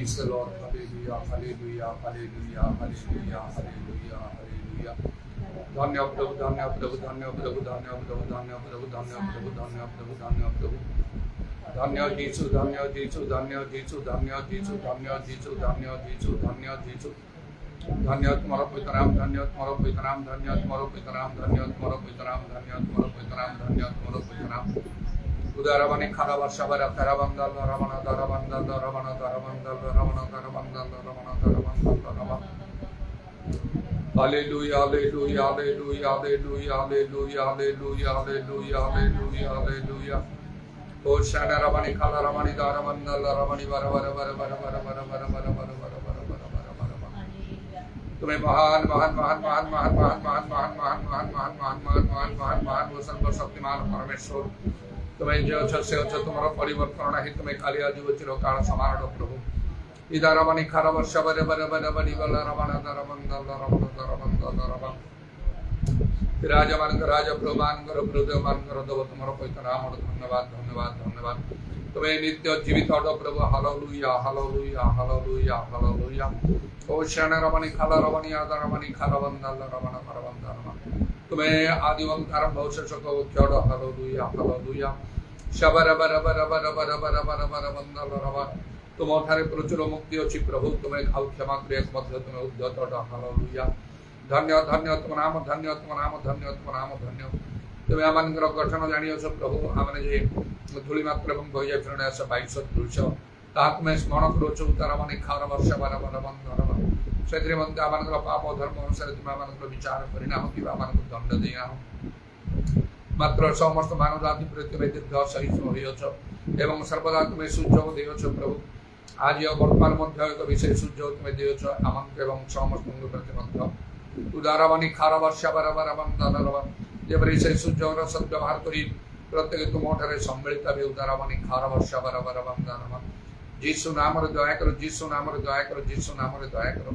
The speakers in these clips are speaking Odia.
Praise the Lord. Hallelujah, hallelujah, hallelujah, hallelujah, hallelujah, hallelujah. धन्य प्रभु, धन्य प्रभु, धन्य प्रभु, धन्य प्रभु, धन्य प्रभु, धन्य प्रभु, धन्य प्रभु, धन्य प्रभु। धन्य जीसु, धन्य जीसु, धन्य जीसु, धन्य जीसु, धन्य जीसु, धन्य जीसु, धन्य जीसु। धन्य तुम्हारा पवित्र नाम, धन्य तुम्हारा पवित्र नाम, धन्य तुम्हारा पवित्र नाम, धन्य तुम्हारा पवित्र नाम, धन्य तुम्हारा पवित्र नाम, धन्य तुम्हारा पवित्र नाम। उदारवनी खारा वर्षा बरा तेरा बंदल रमना तेरा बंदल रमना तेरा बंदल रमना तेरा बंदल रमना तेरा बंदल Ramna. Hallelujah, hallelujah, hallelujah, hallelujah, hallelujah, hallelujah, hallelujah, hallelujah, hallelujah. Oh Shana Ramani Kala Ramani Dara Mandala Ramani Vara Vara Vara Vara Vara Vara Vara Vara Vara Vara Vara Vara Vara। तुम्हें महान महान महान महान महान महान महान महान महान महान महान महान महान महान महान महान वो सर्वशक्तिमान परमेश्वर तुम्हें जो से तुम्हारा परिवर्तन नहीं तुम्हें खाली आजीव चिरकाल समान प्रभु इधर रमनी खारा वर्षा बरे बरे बरे बड़ी वाला रमना दरा बंदल रमना दरा बंदल रमना राजा मान कर राजा प्रभुमान कर प्रभुमान कर दो तुम्हारा पवित्र नाम और धन्यवाद धन्यवाद धन्यवाद तुम्हें नित्य जीवित और प्रभु हालेलुया हालेलुया हालेलुया हालेलुया ओ शरण रमनी खाला रमनी आदर रमनी खाला बंदल रमना कर बंदल तुम्हें आदिवं धर्म भविष्य को उच्चार हालेलुया हालेलुया शबर बर बर बर बर बर बर बर बंदल रमना तुम ठारे प्रचुर मुक्ति अच्छी प्रभु तुम्हें खाऊ क्षमा क्रिया मध्य तुम्हें उद्यत हालेलुया धन्य धन्य तुम नाम धन्य तुम नाम धन्य तुम नाम धन्य तुम्हें आम गठन जानिस प्रभु आम जे धूली मात्र बही जाए से 22 दृश्य ता तुम्हें स्मरण करुच तार मानी खार वर्ष बार बार बंधन से आम पाप धर्म अनुसार तुम्हें आम विचार करना कि दंड देना मात्र समस्त मानव जाति तुम्हें दीर्घ सहिष्णु एवं सर्वदा तुम्हें सुजोग देछ प्रभु आज वर्तमान मध्य एक विशेष सुजोग तुम्हें देछ आम एवं समस्त प्रति उदारवाणी खार वर्षा बार बार बंधन जेपरी से सुजोग सद्व्यवहार कर प्रत्येक तुम सम्मिलित भी उदारवाणी खार वर्षा बार बार बंधन जीशु नाम दया कर जीशु नाम दया कर जीशु नाम दया कर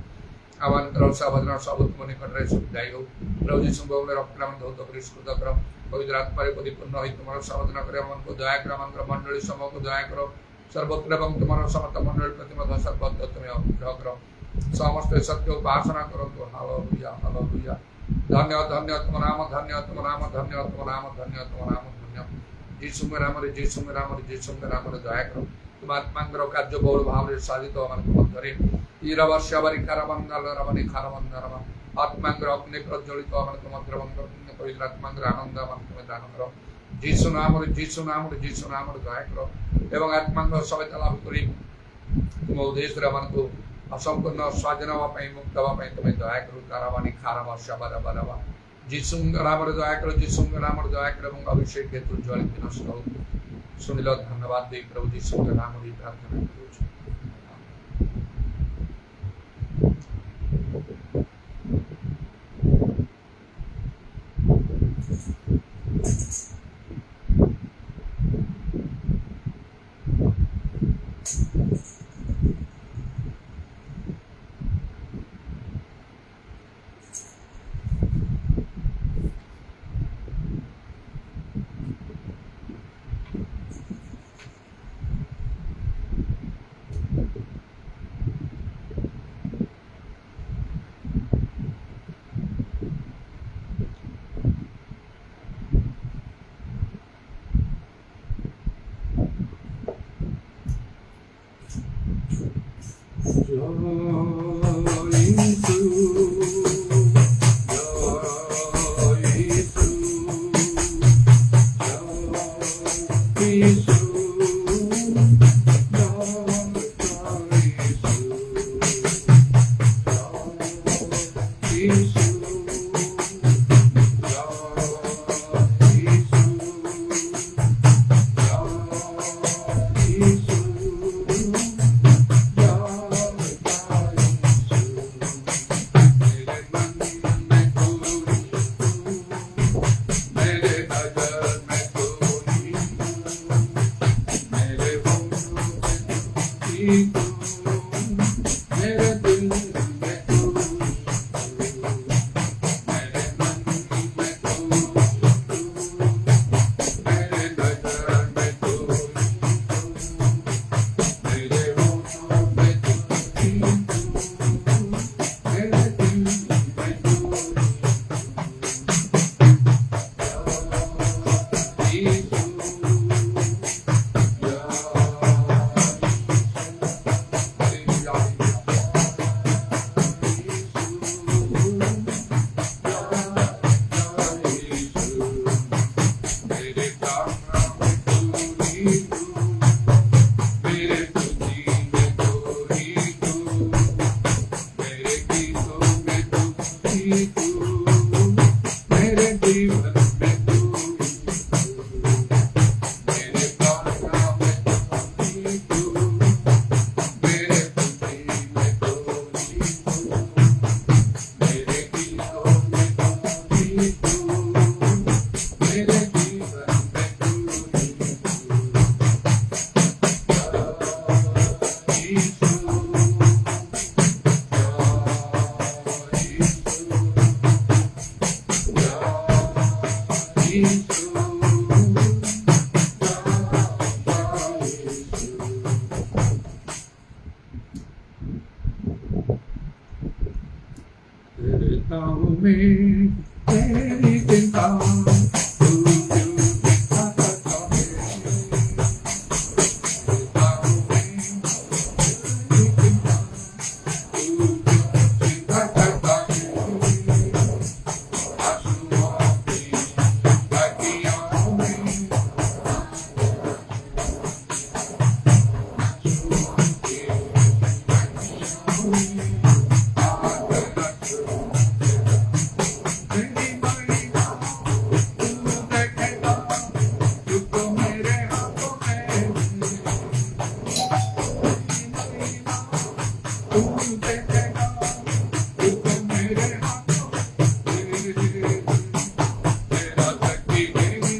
आम सावधान सब तुम निकट सुविधाई हो प्रभु जीशु रक्त धौत परिष्कृत कर पवित्र आत्मा परिपूर्ण हो तुम सावधान कर दया कर मंडली समूह को दया कर सर्वत्र तुम समस्त मंडली प्रति सर्वत्र तुम्हें अनुग्रह कर समस्त सत्य उपासना करो हालेलुया हालेलुया धन्य धन्य तुम नाम धन्य तुम नाम धन्य तुम नाम धन्य तुम नाम धन्य जीशु में नाम जीशु में नाम जीशु में नाम दया कर तुम आत्मांगर कार्य बहुल भाव साधित मध्य ईर वर्षा बरी खार बंदल रमनी खार बंदल आत्मांगर अग्नि प्रज्वलित मध्य पवित्र आत्मांगर आनंद तुम्हें दान कर जीशु नाम जीशु नाम जीशु नाम दया कर एवं आत्मांगर सहायता लाभ कर तुम उद्देश्य को असंपूर्ण स्वाधीन हाँपाई मुक्त हाँपाई तुम्हें दया करो तारावाणी खारा वर्षा बार बार जीशुंग नाम दया कर जीशुंग नाम दया कर अभिषेक हेतु ज्वलित नष्ट हो सुनिल धन्यवाद दे प्रभु जीशुंग नाम प्रार्थना करूँ। मेरे जीवन में तू मेरे प्राणों में तू मेरे खुशी में तू मेरे गीतों में तू मेरे जीवन में तू यीशु तेरे नाम में तेरी चिंता तू क्यों दिखा करता है तेरे नाम में तेरी चिंता तू क्यों चिंता करता है आंसुओं की आँखियों में आंसुओं की आँखियों में मेरी मरीना तू देखेगा तुझको मेरे हाथों में मरीना तू देखेगा तुझको मेरे हाथों में तेरा शक्ति देगी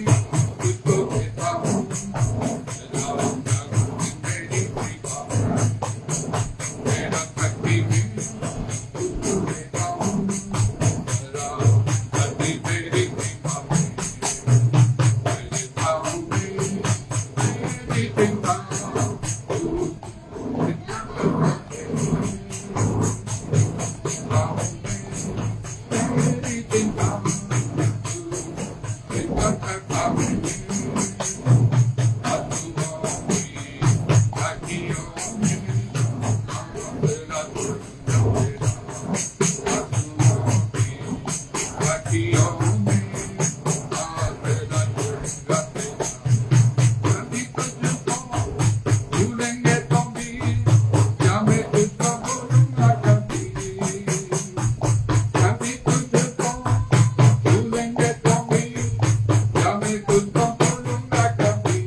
तुझको देता हूँ तेरा रंग मेरी कृपा तेरा शक्ति देगी तुझको देता हूँ तेरा शक्ति मेरी कृपा मेरे पाँव में तेरी चिंता तू चिंता करता है पाँव में तेरी चिंता तू चिंता करता है आंसुओं की आँखियों में तेरा आंसुओं की आँखियों में तेरा कभी तुझको भूलेंगे तो भी क्या मैं तुझको भूलूंगा कभी कभी तुझको भूलेंगे तो भी क्या मैं तुझको भूलूंगा कभी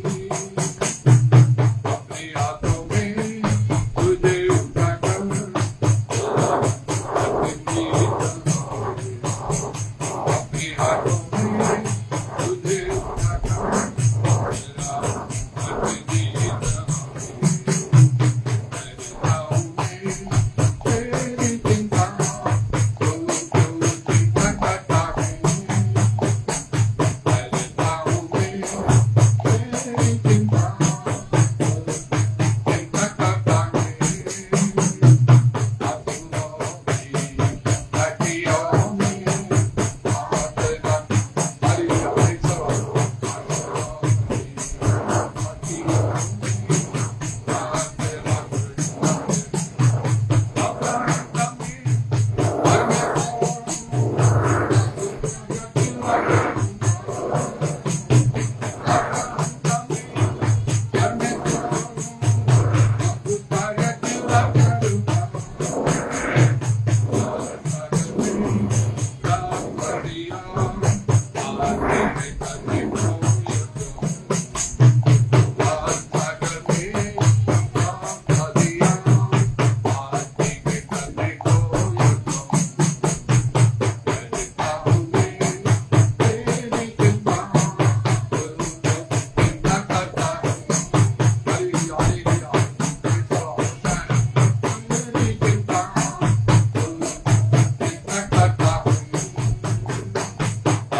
अपने हाथों में तुझे उठाकर अपनी अपने हाथों में तुझे उठाकर अपनी तेरी चिंता तू क्यों चिंता करता है मेरे पाँव में तेरी चिंता चिंता करता है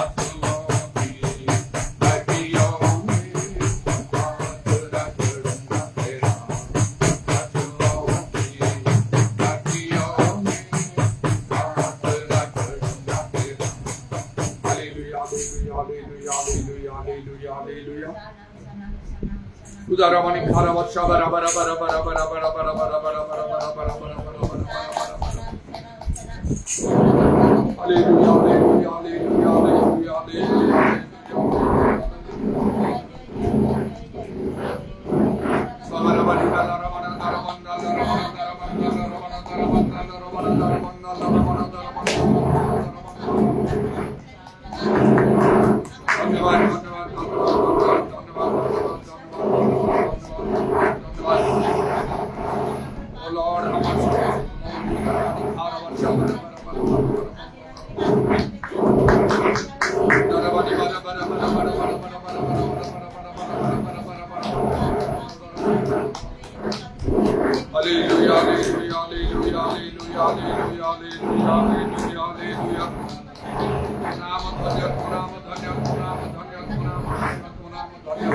आंसुओं की आँखियों में तेरा hallelujah praise the Lord Udaramani Karavasha bara bara bara bara bara bara bara bara bara bara bara bara bara bara bara. Hallelujah, hallelujah, hallelujah, hallelujah, hallelujah. Hallelujah, hallelujah, hallelujah, hallelujah, hallelujah, hallelujah, hallelujah. Naam dhanya, naam dhanya, naam dhanya, naam dhanya.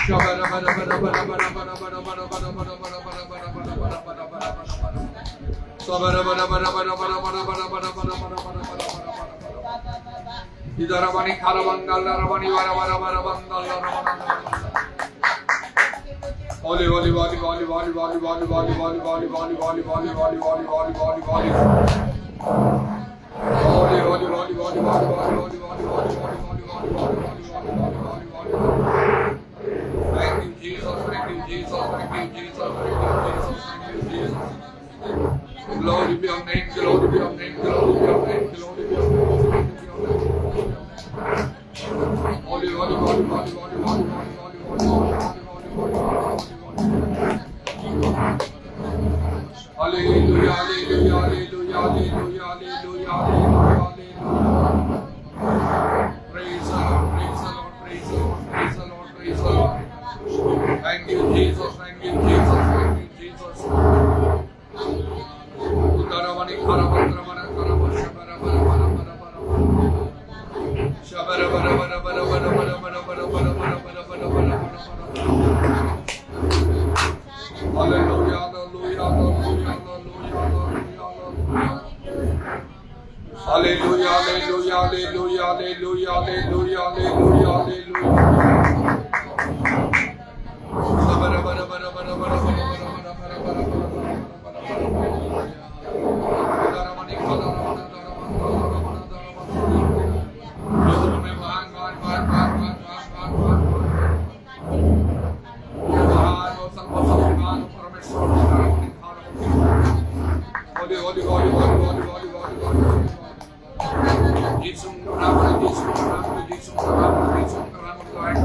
Shabara bara bara bara bara bara bara bara bara bara bara bara bara bara bara bara bara bara. Sabara bara bara bara bara bara bara bara bara bara bara bara bara. Idarabani kharavandal rabani bara bara bara bandal rabani. Holy, holy, holy, holy, holy, holy, holy, holy, holy, holy, holy, holy, holy, holy, holy, holy, holy, holy. Holy, holy, holy, holy, holy, holy, holy, holy, holy, holy, holy, holy, holy. Thank you, Jesus, thank you, Jesus, thank you, Jesus, thank you, Jesus, thank you, Jesus. Glory be your name, glory be your name, glory be your name, glory be your name, holy, holy, holy, holy, holy, holy, holy, holy. Hallelujah, hallelujah, hallelujah, hallelujah, hallelujah, hallelujah. Praise the Lord, praise the Lord, praise the Lord, praise the Lord, praise the Lord. Thank you, Jesus, thank you, Jesus, thank you, Jesus. Udaravani kharavandramana kharavasha bara bara bara bara bara. Shabara bara bara bara bara bara bara bara bara bara bara bara bara bara. Hallelujah, hallelujah, hallelujah, hallelujah, hallelujah, hallelujah, hallelujah, hallelujah, hallelujah, hallelujah, hallelujah. Sabara bara bara bara bara bara bara bara bara bara bara bara. Daramani khala daramani daramani daramani. Lord में महान महान महान महान महान महान महान महान और सर्वशक्तिमान परमेश्वर दाramani khala. Holy, holy, holy, holy, holy, holy, holy, holy. Jesus naam Jesus naam Jesus naam Jesus naam Lord.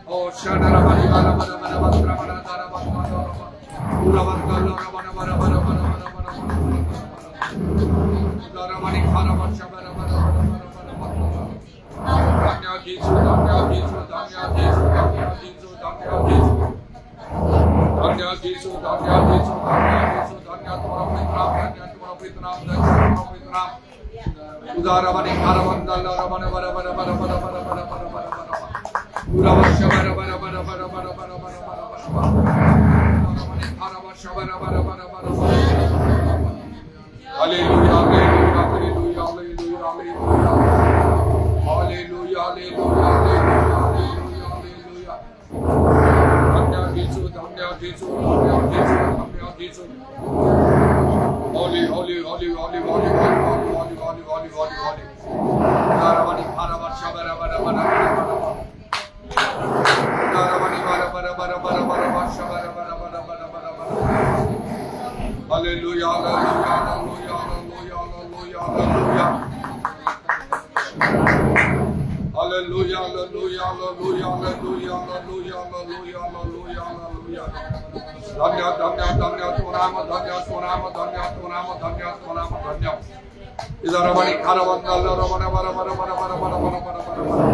Oh shana ramani bara bara bara bara bara bara bara. Pura varga bara bara bara bara bara bara. Daramani khala bara bara bara bara. Dhanya Jesus, dhanya Jesus, dhanya Jesus, dhanya Jesus, dhanya Jesus. Dhanya Jesus, dhanya Jesus, dhanya Jesus, dhanya तुम्हारा पवित्र नाम, धन्य तुम्हारा पवित्र नाम. उदारवने खारवंदल रवने bara bara bara bara bara bara bara bara bara. पूरा वर्ष bara bara bara bara bara bara bara bara bara. उदारवने खारवर्ष bara bara bara bara bara. Hallelujah, hallelujah, hallelujah, hallelujah, hallelujah. Hallelujah, hallelujah, hallelujah, hallelujah. Dhanya Jesus, dhanya Jesus, dhanya Jesus, dhanya Jesus. Holy, holy, holy, holy, holy, holy, holy, holy, holy, holy, holy. Daravani kharavasha bara bara bara bara. Daravani bara bara bara bara bara vasha bara bara bara bara bara bara. Hallelujah, hallelujah, hallelujah, hallelujah, hallelujah, hallelujah. Hallelujah, hallelujah, hallelujah, hallelujah, hallelujah, hallelujah, hallelujah, hallelujah. Dhanya, dhanya, dhanya, tunama, dhanya, tunama, dhanya, tunama, dhanya, tunama, dhanya. Idaravani kharavandal ravana bara bara bara bara bara bara bara bara bara.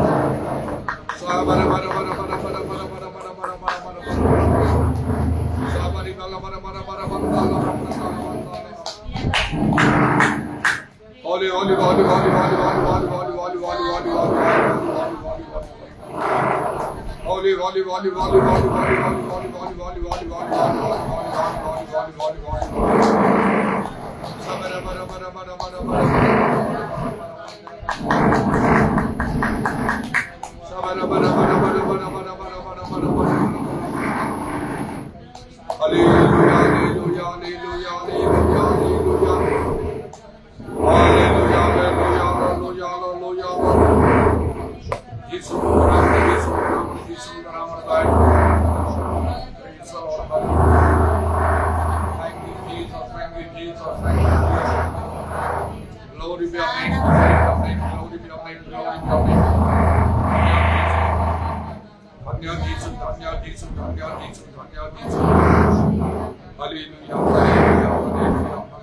Sabara bara bara bara bara bara bara bara bara bara bara bara. Sabari bara bara bara bara bara bara bara. Holy, holy, holy, holy, holy, holy, holy, holy, holy, holy, holy, holy, holy. Holy, holy, holy, holy, holy, holy, holy, holy, holy, holy, holy, holy, holy. Sabara bara bara bara bara bara. Sabara bara bara bara bara bara bara bara bara. Hallelujah, hallelujah, hallelujah, hallelujah, hallelujah. Hallelujah, hallelujah, hallelujah, hallelujah. Jesus, Jesus, Jesus, Ramadan. Praise the Lord. Thank you, Jesus. Thank you, Jesus. Thank you, Jesus. Glory be your name. Glory be your name. Glory be your name. Dhanya Jesus, Dhanya Jesus, Dhanya Jesus, Dhanya Jesus. Hallelujah, hallelujah, hallelujah.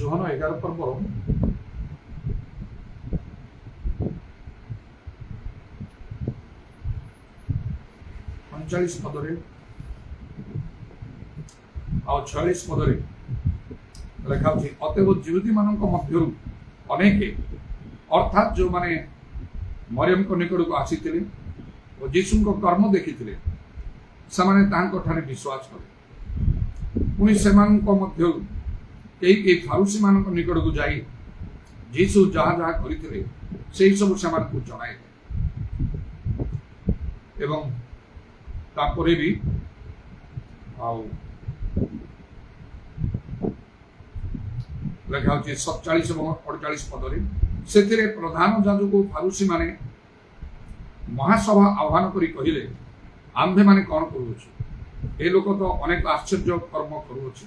ଯୋହନ 11 ପର୍ବର 39 ପଦରେ ଆଉ 46 ପଦରେ ଲେଖା ଅଛି, ଅତଏବ ଯୁବତୀ ମାନଙ୍କ ମଧ୍ୟରୁ ଅନେକ ଅର୍ଥାତ୍ ଯେଉଁମାନେ ମରିୟମଙ୍କ ନିକଟକୁ ଆସିଥିଲେ ଓ ଯୀଶୁଙ୍କ କର୍ମ ଦେଖିଥିଲେ ସେମାନେ ତାଙ୍କଠାରେ ବିଶ୍ୱାସ କଲେ। ପୁଣି ସେମାନଙ୍କ ମଧ୍ୟରୁ କେହି ଫାରୁସୀ ମାନଙ୍କ ନିକଟକୁ ଯାଇ ଯୀଶୁ ଯାହା ଯାହା କରିଥିଲେ ସେହି ସବୁ ସେମାନଙ୍କୁ ଜଣାଇଲେ। ଏବଂ ତାପରେ ବି ଆଉ ଲେଖା ହେଉଛି 47 ଏବଂ 48 ପଦରେ, ସେଥିରେ ପ୍ରଧାନ ଯାଜକ ଫାରୁସୀ ମାନେ ମହାସଭା ଆହ୍ୱାନ କରି କହିଲେ, ଆମ୍ଭେମାନେ କ'ଣ କରୁଅଛୁ? ଏ ଲୋକ ତ ଅନେକ ଆଶ୍ଚର୍ଯ୍ୟ କର୍ମ କରୁଅଛି।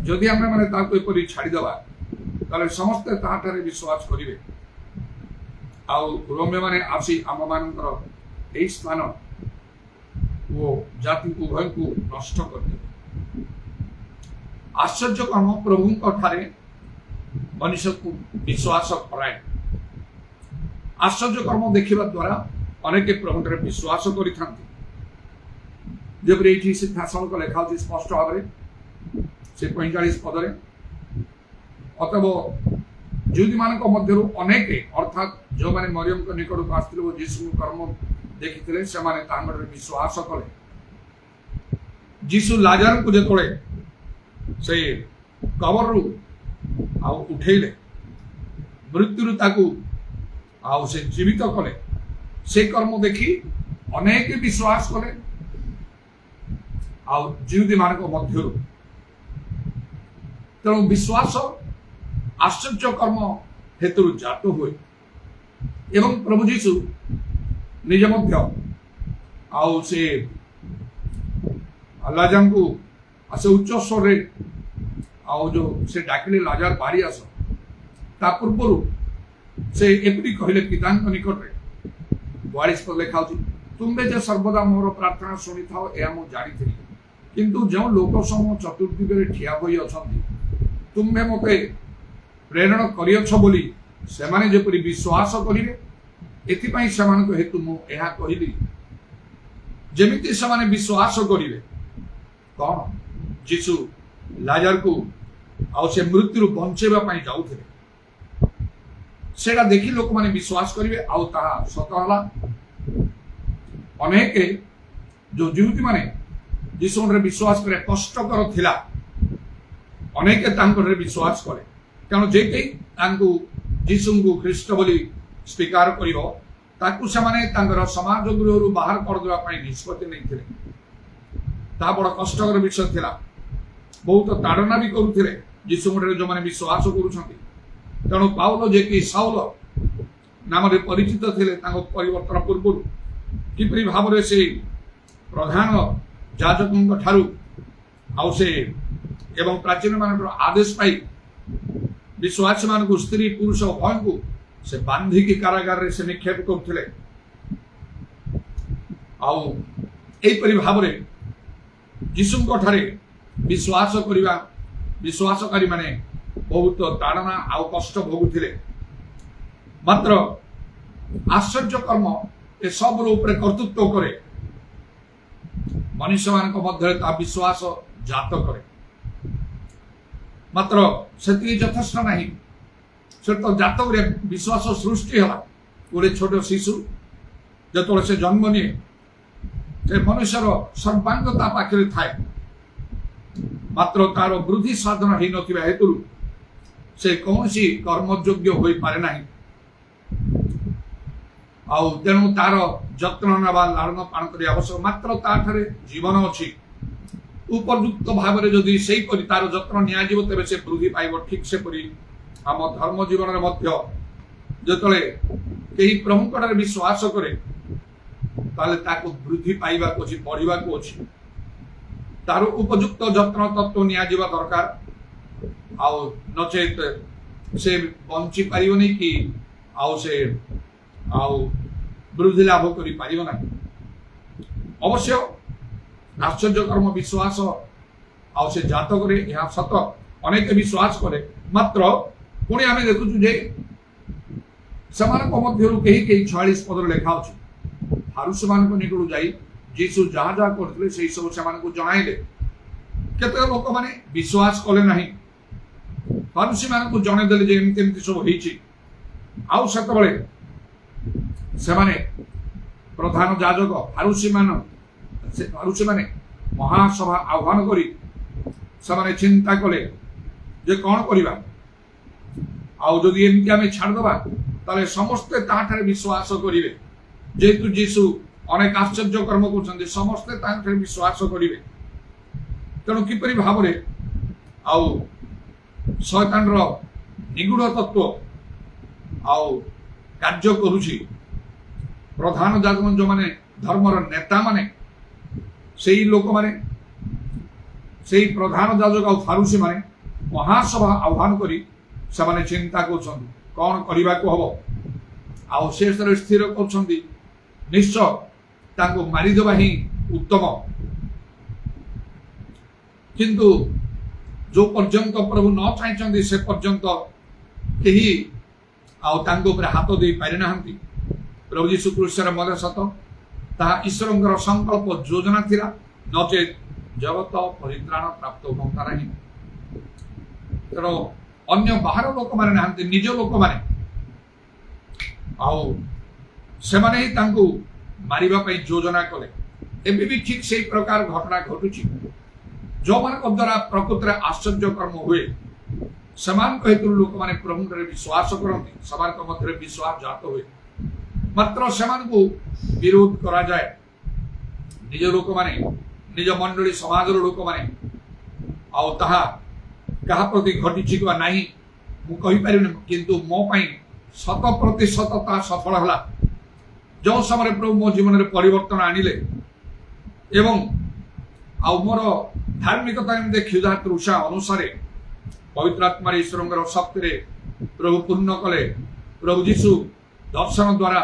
ଯଦି ଆମେମାନେ ତାହାକୁ ଏପରି ଛାଡ଼ିଦେବା ତାହେଲେ ସମସ୍ତେ ତାହାଠାରେ ବିଶ୍ୱାସ କରିବେ। ଆଉ ରୋମୀୟମାନେ ଆସି ଆମମାନଙ୍କର ଏହି ସ୍ଥାନ ଓ ଜାତି ଉଭୟଙ୍କୁ ନଷ୍ଟ କରିଦେବେ। ଆଶ୍ଚର୍ଯ୍ୟ କର୍ମ ପ୍ରଭୁଙ୍କ ଠାରେ ମନୁଷ୍ୟକୁ ବିଶ୍ୱାସ କରାଏ। ଆଶ୍ଚର୍ଯ୍ୟ କର୍ମ ଦେଖିବା ଦ୍ୱାରା ଅନେକ ପ୍ରଭୁଙ୍କର ବିଶ୍ୱାସ କରିଥାନ୍ତି। ଯେପରି ଏଇଠି ସିଦ୍ଧାସଳଖ ଲେଖା ହେଉଛି ସ୍ପଷ୍ଟ ଭାବରେ ସେ 45 ପଦରେ, ଅତଏବ ଯୁବତୀମାନଙ୍କ ମଧ୍ୟରୁ ଅନେକ ଅର୍ଥାତ୍ ଯେଉଁମାନେ ମରିୟମଙ୍କ ନିକଟକୁ ଆସିଥିଲେ ଓ ଯୀଶୁଙ୍କ କର୍ମ ଦେଖିଥିଲେ ସେମାନେ ତାଙ୍କର ବିଶ୍ୱାସ କଲେ। ଯୀଶୁ ଲାଜାରଙ୍କୁ ଯେତେବେଳେ ସେ କବରରୁ ଆଉ ଉଠେଇଲେ, ମୃତ୍ୟୁରୁ ତାକୁ ଆଉ ସେ ଜୀବିତ କଲେ, ସେ କର୍ମ ଦେଖି ଅନେକ ବିଶ୍ୱାସ କଲେ। ଆଉ ଯୁବତୀମାନଙ୍କ ମଧ୍ୟରୁ ତେଣୁ ବିଶ୍ୱାସ ଆଶ୍ଚର୍ଯ୍ୟ କର୍ମ ହେତୁରୁ ଜାତ ହୁଏ ଏବଂ ପ୍ରଭୁ ଯୀଶୁ ନିଜେ ମଧ୍ୟ ଆଉ ସେ ଲାଜାରଙ୍କୁ ସେ ଉଚ୍ଚ ସ୍ୱରରେ ଆଉ ଯୋଉ ସେ ଡାକିଲେ ଲାଜାର ବାହାରି ଆସ, ତା ପୂର୍ବରୁ ସେ ଏପରି କହିଲେ ପିତାଙ୍କ ନିକଟରେ। 42 ପଦ ଲେଖା ହେଉଛି, ତୁମେ ଯେ ସର୍ବଦା ମୋର ପ୍ରାର୍ଥନା ଶୁଣିଥାଅ ଏହା ମୁଁ ଜାଣିଥିଲି, କିନ୍ତୁ ଯେଉଁ ଲୋକ ସମୂହ ଚତୁର୍ଦିଗରେ ଠିଆ ହୋଇ ଅଛନ୍ତି ତୁମେ ମୋତେ ପ୍ରେରଣ କରିଅଛ ବୋଲି ସେମାନେ ଯେପରି ବିଶ୍ୱାସ କରିବେ, ଏଥିପାଇଁ ସେମାନଙ୍କ ହେତୁ ମୁଁ ଏହା କହିଲି, ଯେମିତି ସେମାନେ ବିଶ୍ୱାସ କରିବେ। କଣ? ଯୀଶୁ ଲାଜାରକୁ ଆଉ ସେ ମୃତ୍ୟୁରୁ ବଞ୍ଚେଇବା ପାଇଁ ଯାଉଥିଲେ, ସେଟା ଦେଖି ଲୋକମାନେ ବିଶ୍ୱାସ କରିବେ ଆଉ ତାହା ସତ ହେଲା। ଅନେକ ଯୋଉ ଯୁବତୀମାନେ ଯୀଶୁଙ୍କର ବିଶ୍ୱାସ କରିବା କଷ୍ଟକର ଥିଲା, ଅନେକ ତାଙ୍କର ବିଶ୍ୱାସ କଲେ, କାରଣ ଯେ କେହି ତାଙ୍କୁ ଯୀଶୁଙ୍କୁ ଖ୍ରୀଷ୍ଟ ବୋଲି ସ୍ୱୀକାର କରିବ ତାକୁ ସେମାନେ ତାଙ୍କର ସମାଜ ଗୃହରୁ ବାହାର କରିଦେବା ପାଇଁ ନିଷ୍ପତ୍ତି ନେଇଥିଲେ। ତାହା ବଡ଼ କଷ୍ଟକର ବିଷୟ ଥିଲା। ବହୁତ ତାଡ଼ନା ବି କରୁଥିଲେ ଯୀଶୁଙ୍କଠାରେ ଯେଉଁମାନେ ବିଶ୍ୱାସ କରୁଛନ୍ତି। ତେଣୁ ପାଉଲ ଯେ କି ସାଉଲ ନାମରେ ପରିଚିତ ଥିଲେ, ତାଙ୍କ ପରିବର୍ତ୍ତନ ପୂର୍ବରୁ କିପରି ଭାବରେ ସେ ପ୍ରଧାନ ଯାଜକଙ୍କ ଠାରୁ ଆଉ ସେ ଏବଂ ପ୍ରାଚୀନ ମାନଙ୍କର ଆଦେଶ ପାଇ ବିଶ୍ୱାସୀ ମାନଙ୍କୁ ସ୍ତ୍ରୀ ପୁରୁଷ ଉଭୟଙ୍କୁ ସେ ବାନ୍ଧିକି କାରାଗାରରେ ସେ ନିକ୍ଷେପ କରୁଥିଲେ। ଆଉ ଏହିପରି ଭାବରେ ଯୀଶୁଙ୍କ ଠାରେ ବିଶ୍ୱାସକାରୀ ମାନେ ବହୁତ ତାଡ଼ନା ଆଉ କଷ୍ଟ ଭୋଗୁଥିଲେ। ମାତ୍ର ଆଶ୍ଚର୍ଯ୍ୟ କର୍ମ ଏସବୁର ଉପରେ କର୍ତ୍ତୃତ୍ୱ କରେ, ମନୁଷ୍ୟମାନଙ୍କ ମଧ୍ୟରେ ତା ବିଶ୍ୱାସ ଜାତ କରେ। ମାତ୍ର ସେତିକି ଯଥେଷ୍ଟ ନାହିଁ। ସେ ତ ଜାତ করে ବିଶ୍ୱାସ ସୃଷ୍ଟି ହେଲା। ଗୋଟେ ଛୋଟ ଶିଶୁ ଯେତେବେଳେ ସେ ଜନ୍ମ ନିଏ, ସେ ମନୁଷ୍ୟର ସର୍ବାଙ୍ଗ ତା ପାଖରେ ଥାଏ, ମାତ୍ର ତାର ବୃଦ୍ଧି ସାଧନ ହେଇନଥିବା ହେତୁରୁ ସେ କୌଣସି କର୍ମଯୋଗ୍ୟ ହୋଇପାରେ ନାହିଁ। ଆଉ ତେଣୁ ତାର ଯତ୍ନ ନେବା ଲାଳନ ପାଳନ କରିବା ଆବଶ୍ୟକ। ମାତ୍ର ତାଠାରେ ଜୀବନ ଅଛି। ଉପଯୁକ୍ତ ଭାବରେ ଯଦି ସେହିପରି ତାର ଯତ୍ନ ନିଆଯିବ ତେବେ ସେ ବୃଦ୍ଧି ପାଇବ। ଠିକ୍ ସେପରି ଆମ ଧର୍ମ ଜୀବନରେ ମଧ୍ୟ ଯେତେବେଳେ କେହି ପ୍ରଭୁଙ୍କଠାରେ ବିଶ୍ୱାସ କରେ ତାହେଲେ ତାକୁ ବୃଦ୍ଧି ପାଇବାକୁ ଅଛି, ବଢିବାକୁ ଅଛି। ତାର ଉପଯୁକ୍ତ ଯତ୍ନ ତତ୍ତ୍ୱ ନିଆଯିବା ଦରକାର। ଆଉ ନଚେତ ସେ ବଞ୍ଚି ପାରିବନି କି ଆଉ ସେ ଆଉ ବୃଦ୍ଧି ଲାଭ କରିପାରିବ ନାହିଁ। ଅବଶ୍ୟ ଆଶ୍ଚର୍ଯ୍ୟ କର୍ମ ବିଶ୍ୱାସ ଆଉ ସେ ଜାତ କରେ, ଏହା ସତ। ଅନେକ ବିଶ୍ୱାସ କରେ, ମାତ୍ର ପୁଣି ଆମେ ଦେଖୁଛୁ ଯେ ସେମାନଙ୍କ ମଧ୍ୟରୁ କେହି କେହି 46 ପଦରେ ଲେଖା ଅଛି, ଫାରୁସୀମାନଙ୍କ ନିକଟକୁ ଯାଇ ଯୀଶୁ ଯାହା ଯାହା କରିଥିଲେ ସେଇ ସବୁ ସେମାନଙ୍କୁ ଜଣାଇଲେ। କେତେକ ଲୋକମାନେ ବିଶ୍ୱାସ କଲେ ନାହିଁ, ଫାରୁସୀମାନଙ୍କୁ ଜଣାଇଦେଲେ ଯେ ଏମିତି ଏମିତି ସବୁ ହେଇଛି। ଆଉ ସେତେବେଳେ ସେମାନେ ପ୍ରଧାନ ଯାଜକ ଫାରୁସୀମାନେ ମହାସଭା ଆହ୍ୱାନ କରି ସେମାନେ ଚିନ୍ତା କଲେ ଯେ କ'ଣ କରିବା, ଆଉ ଯଦି ଏମିତି ଆମେ ଛାଡ଼ିଦେବା ତାହେଲେ ସମସ୍ତେ ତାହାଠାରେ ବିଶ୍ୱାସ କରିବେ। ଯେହେତୁ ଯୀଶୁ ଅନେକ ଆଶ୍ଚର୍ଯ୍ୟ କର୍ମ କରୁଛନ୍ତି, ସମସ୍ତେ ତାହାଠାରେ ବିଶ୍ୱାସ କରିବେ। ତେଣୁ କିପରି ଭାବରେ ଆଉ ଶୟତାନର ନିଗୁଢ଼ ତତ୍ତ୍ୱ ଆଉ କାର୍ଯ୍ୟ କରୁଛି। ପ୍ରଧାନ ଯାଜକ ଯେଉଁମାନେ ଧର୍ମର ନେତାମାନେ, ସେଇ ଲୋକମାନେ, ସେଇ ପ୍ରଧାନ ଯାଜକ ଆଉ ଫାରୁସୀମାନେ ମହାସଭା ଆହ୍ୱାନ କରି ସେମାନେ ଚିନ୍ତା କରୁଛନ୍ତି କ'ଣ କରିବାକୁ ହବ। ଆଉ ଶେଷରେ ସ୍ଥିର କରୁଛନ୍ତି ନିଶ୍ଚୟ ତାଙ୍କୁ ମାରିଦେବା ହିଁ उत्तम किंतु जो पर्यंत प्रभु न चाहते से पर्यंत कहीं हाथ दे पारि ना प्रभु यीशु क्रूसर मरे सत ता ईश्वर संकल्प योजना थिला नचेत जगत परित्राण प्राप्त होता नहीं तेणु अन्य बाहर लोक माने नाहंती निज लोक माने से माने ही तांकु मारिबा पई योजना कले एबे भी ठीक से प्रकार घटना घटुची जो मान द्वारा प्रकृति आश्चर्य कर्म हुए समान हेतु लोक माने प्रभु रे विश्वास करती समान मध्य विश्वास जात हुए मात्र समान को विरोध करा जाए निज लोक माने निज मंडली समाज लोक माने आउ ताहा कहा प्रति घटी नहीं मुझे किंतु मो पाई 100% सफल है जो समय प्रभु मो जीवन में परिवर्तन आनिले एवं मोर धार्मिकता निम्ते क्षुधा तृषा अनुसार पवित्र आत्मा ईश्वर शक्ति प्रभु पूर्ण कले प्रभु जीशु दर्शन द्वारा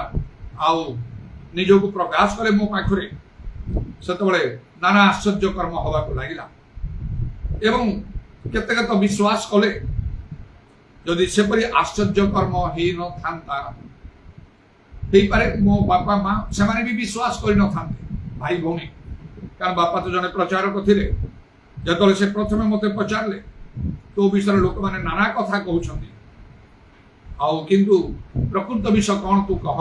निजक प्रकाश कले मो पाखरे से नाना आश्चर्य कर्म हवा को लगिला एवं केते केते विश्वास कले जदि सेपरी आश्चर्य कर्म ही न थांता पारे मो बापा माँ से माने भी विश्वास कर न थांते भाई भौणी कारण बापा तो जने प्रचारक थिले जतले से प्रथमे मते पचारले तो विषय लोक माने नाना कथा कहउछंती किंतु प्रकृत विषय कौन तू कह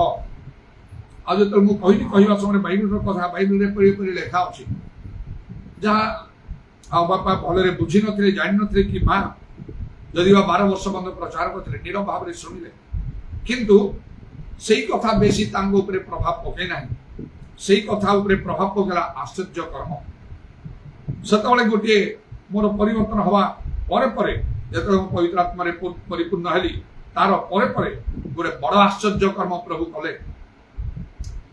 आ जो मु कहली कहवा समय बाइबल कथा बाइबल रे पढ़ी पढ़ी लेखा अछि जहाँ बापा भलरे बुझी नथिले जानि नथिले कि माँ जदि 12 वर्ष बंद प्रचार करथिले नीरव भाव रे सुनिले किंतु सेही कथा बेसी तांगो उपरे प्रभाव पके नाही सेही कथा उपरे प्रभाव पकेला आश्चर्य कर्म सतबळे गोटे मोर परिवर्तन हवा परे परे जतले पवित्र आत्मा रे परिपूर्ण हली तार परे परे गोटे बड़ आश्चर्य कर्म प्रभु कले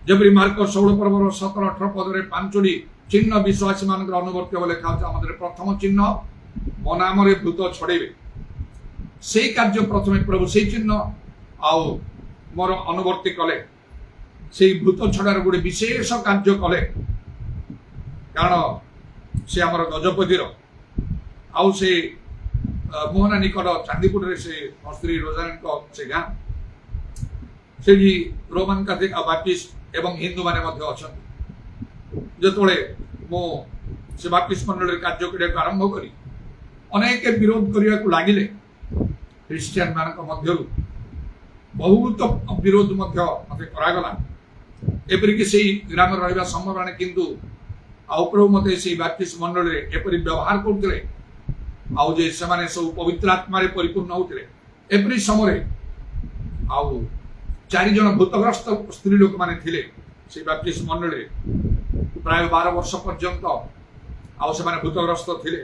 जबरी मार्क 16 पर्वर 17-18 पद रे पांचोडी चिन्ह विश्वासी मान अनुवर्ती लेखा प्रथम चिन्ह मो नाम भूत छड़ेबे से कार्य प्रथम प्रभु से चिन्ह मोर अनुवर्ती कले से भूत छड़ार गोटे विशेष कार्य कले कारण से आमर गजपतिर आउ से मोहना निकट चांदीपुर से स्त्री रोजानी से गाँ से रोमान कैथोलिक बाप्टिस्ट एवं हिंदू माने अच्छा जतोले मो से बाप्टिस्ट मंडल कार्य करने आरंभ करी अनेक विरोध करने को लगिले ख्रीस्टियान मान मध्य बहुत विरोध मत करागला एपरिक से ग्राम रहा संभव ना किंतु प्रभु मत से बाप्टिस्ट मंडल एपरी व्यवहार करते जे से सब पवित्र आत्मा परिपूर्ण होते एपरी समय आउ 4 जन भूतग्रस्त स्त्री लोक माने थिले से बाप्टिस्ट मंडल प्राय 12 वर्ष पर्यंत आउ से भूतग्रस्त थिले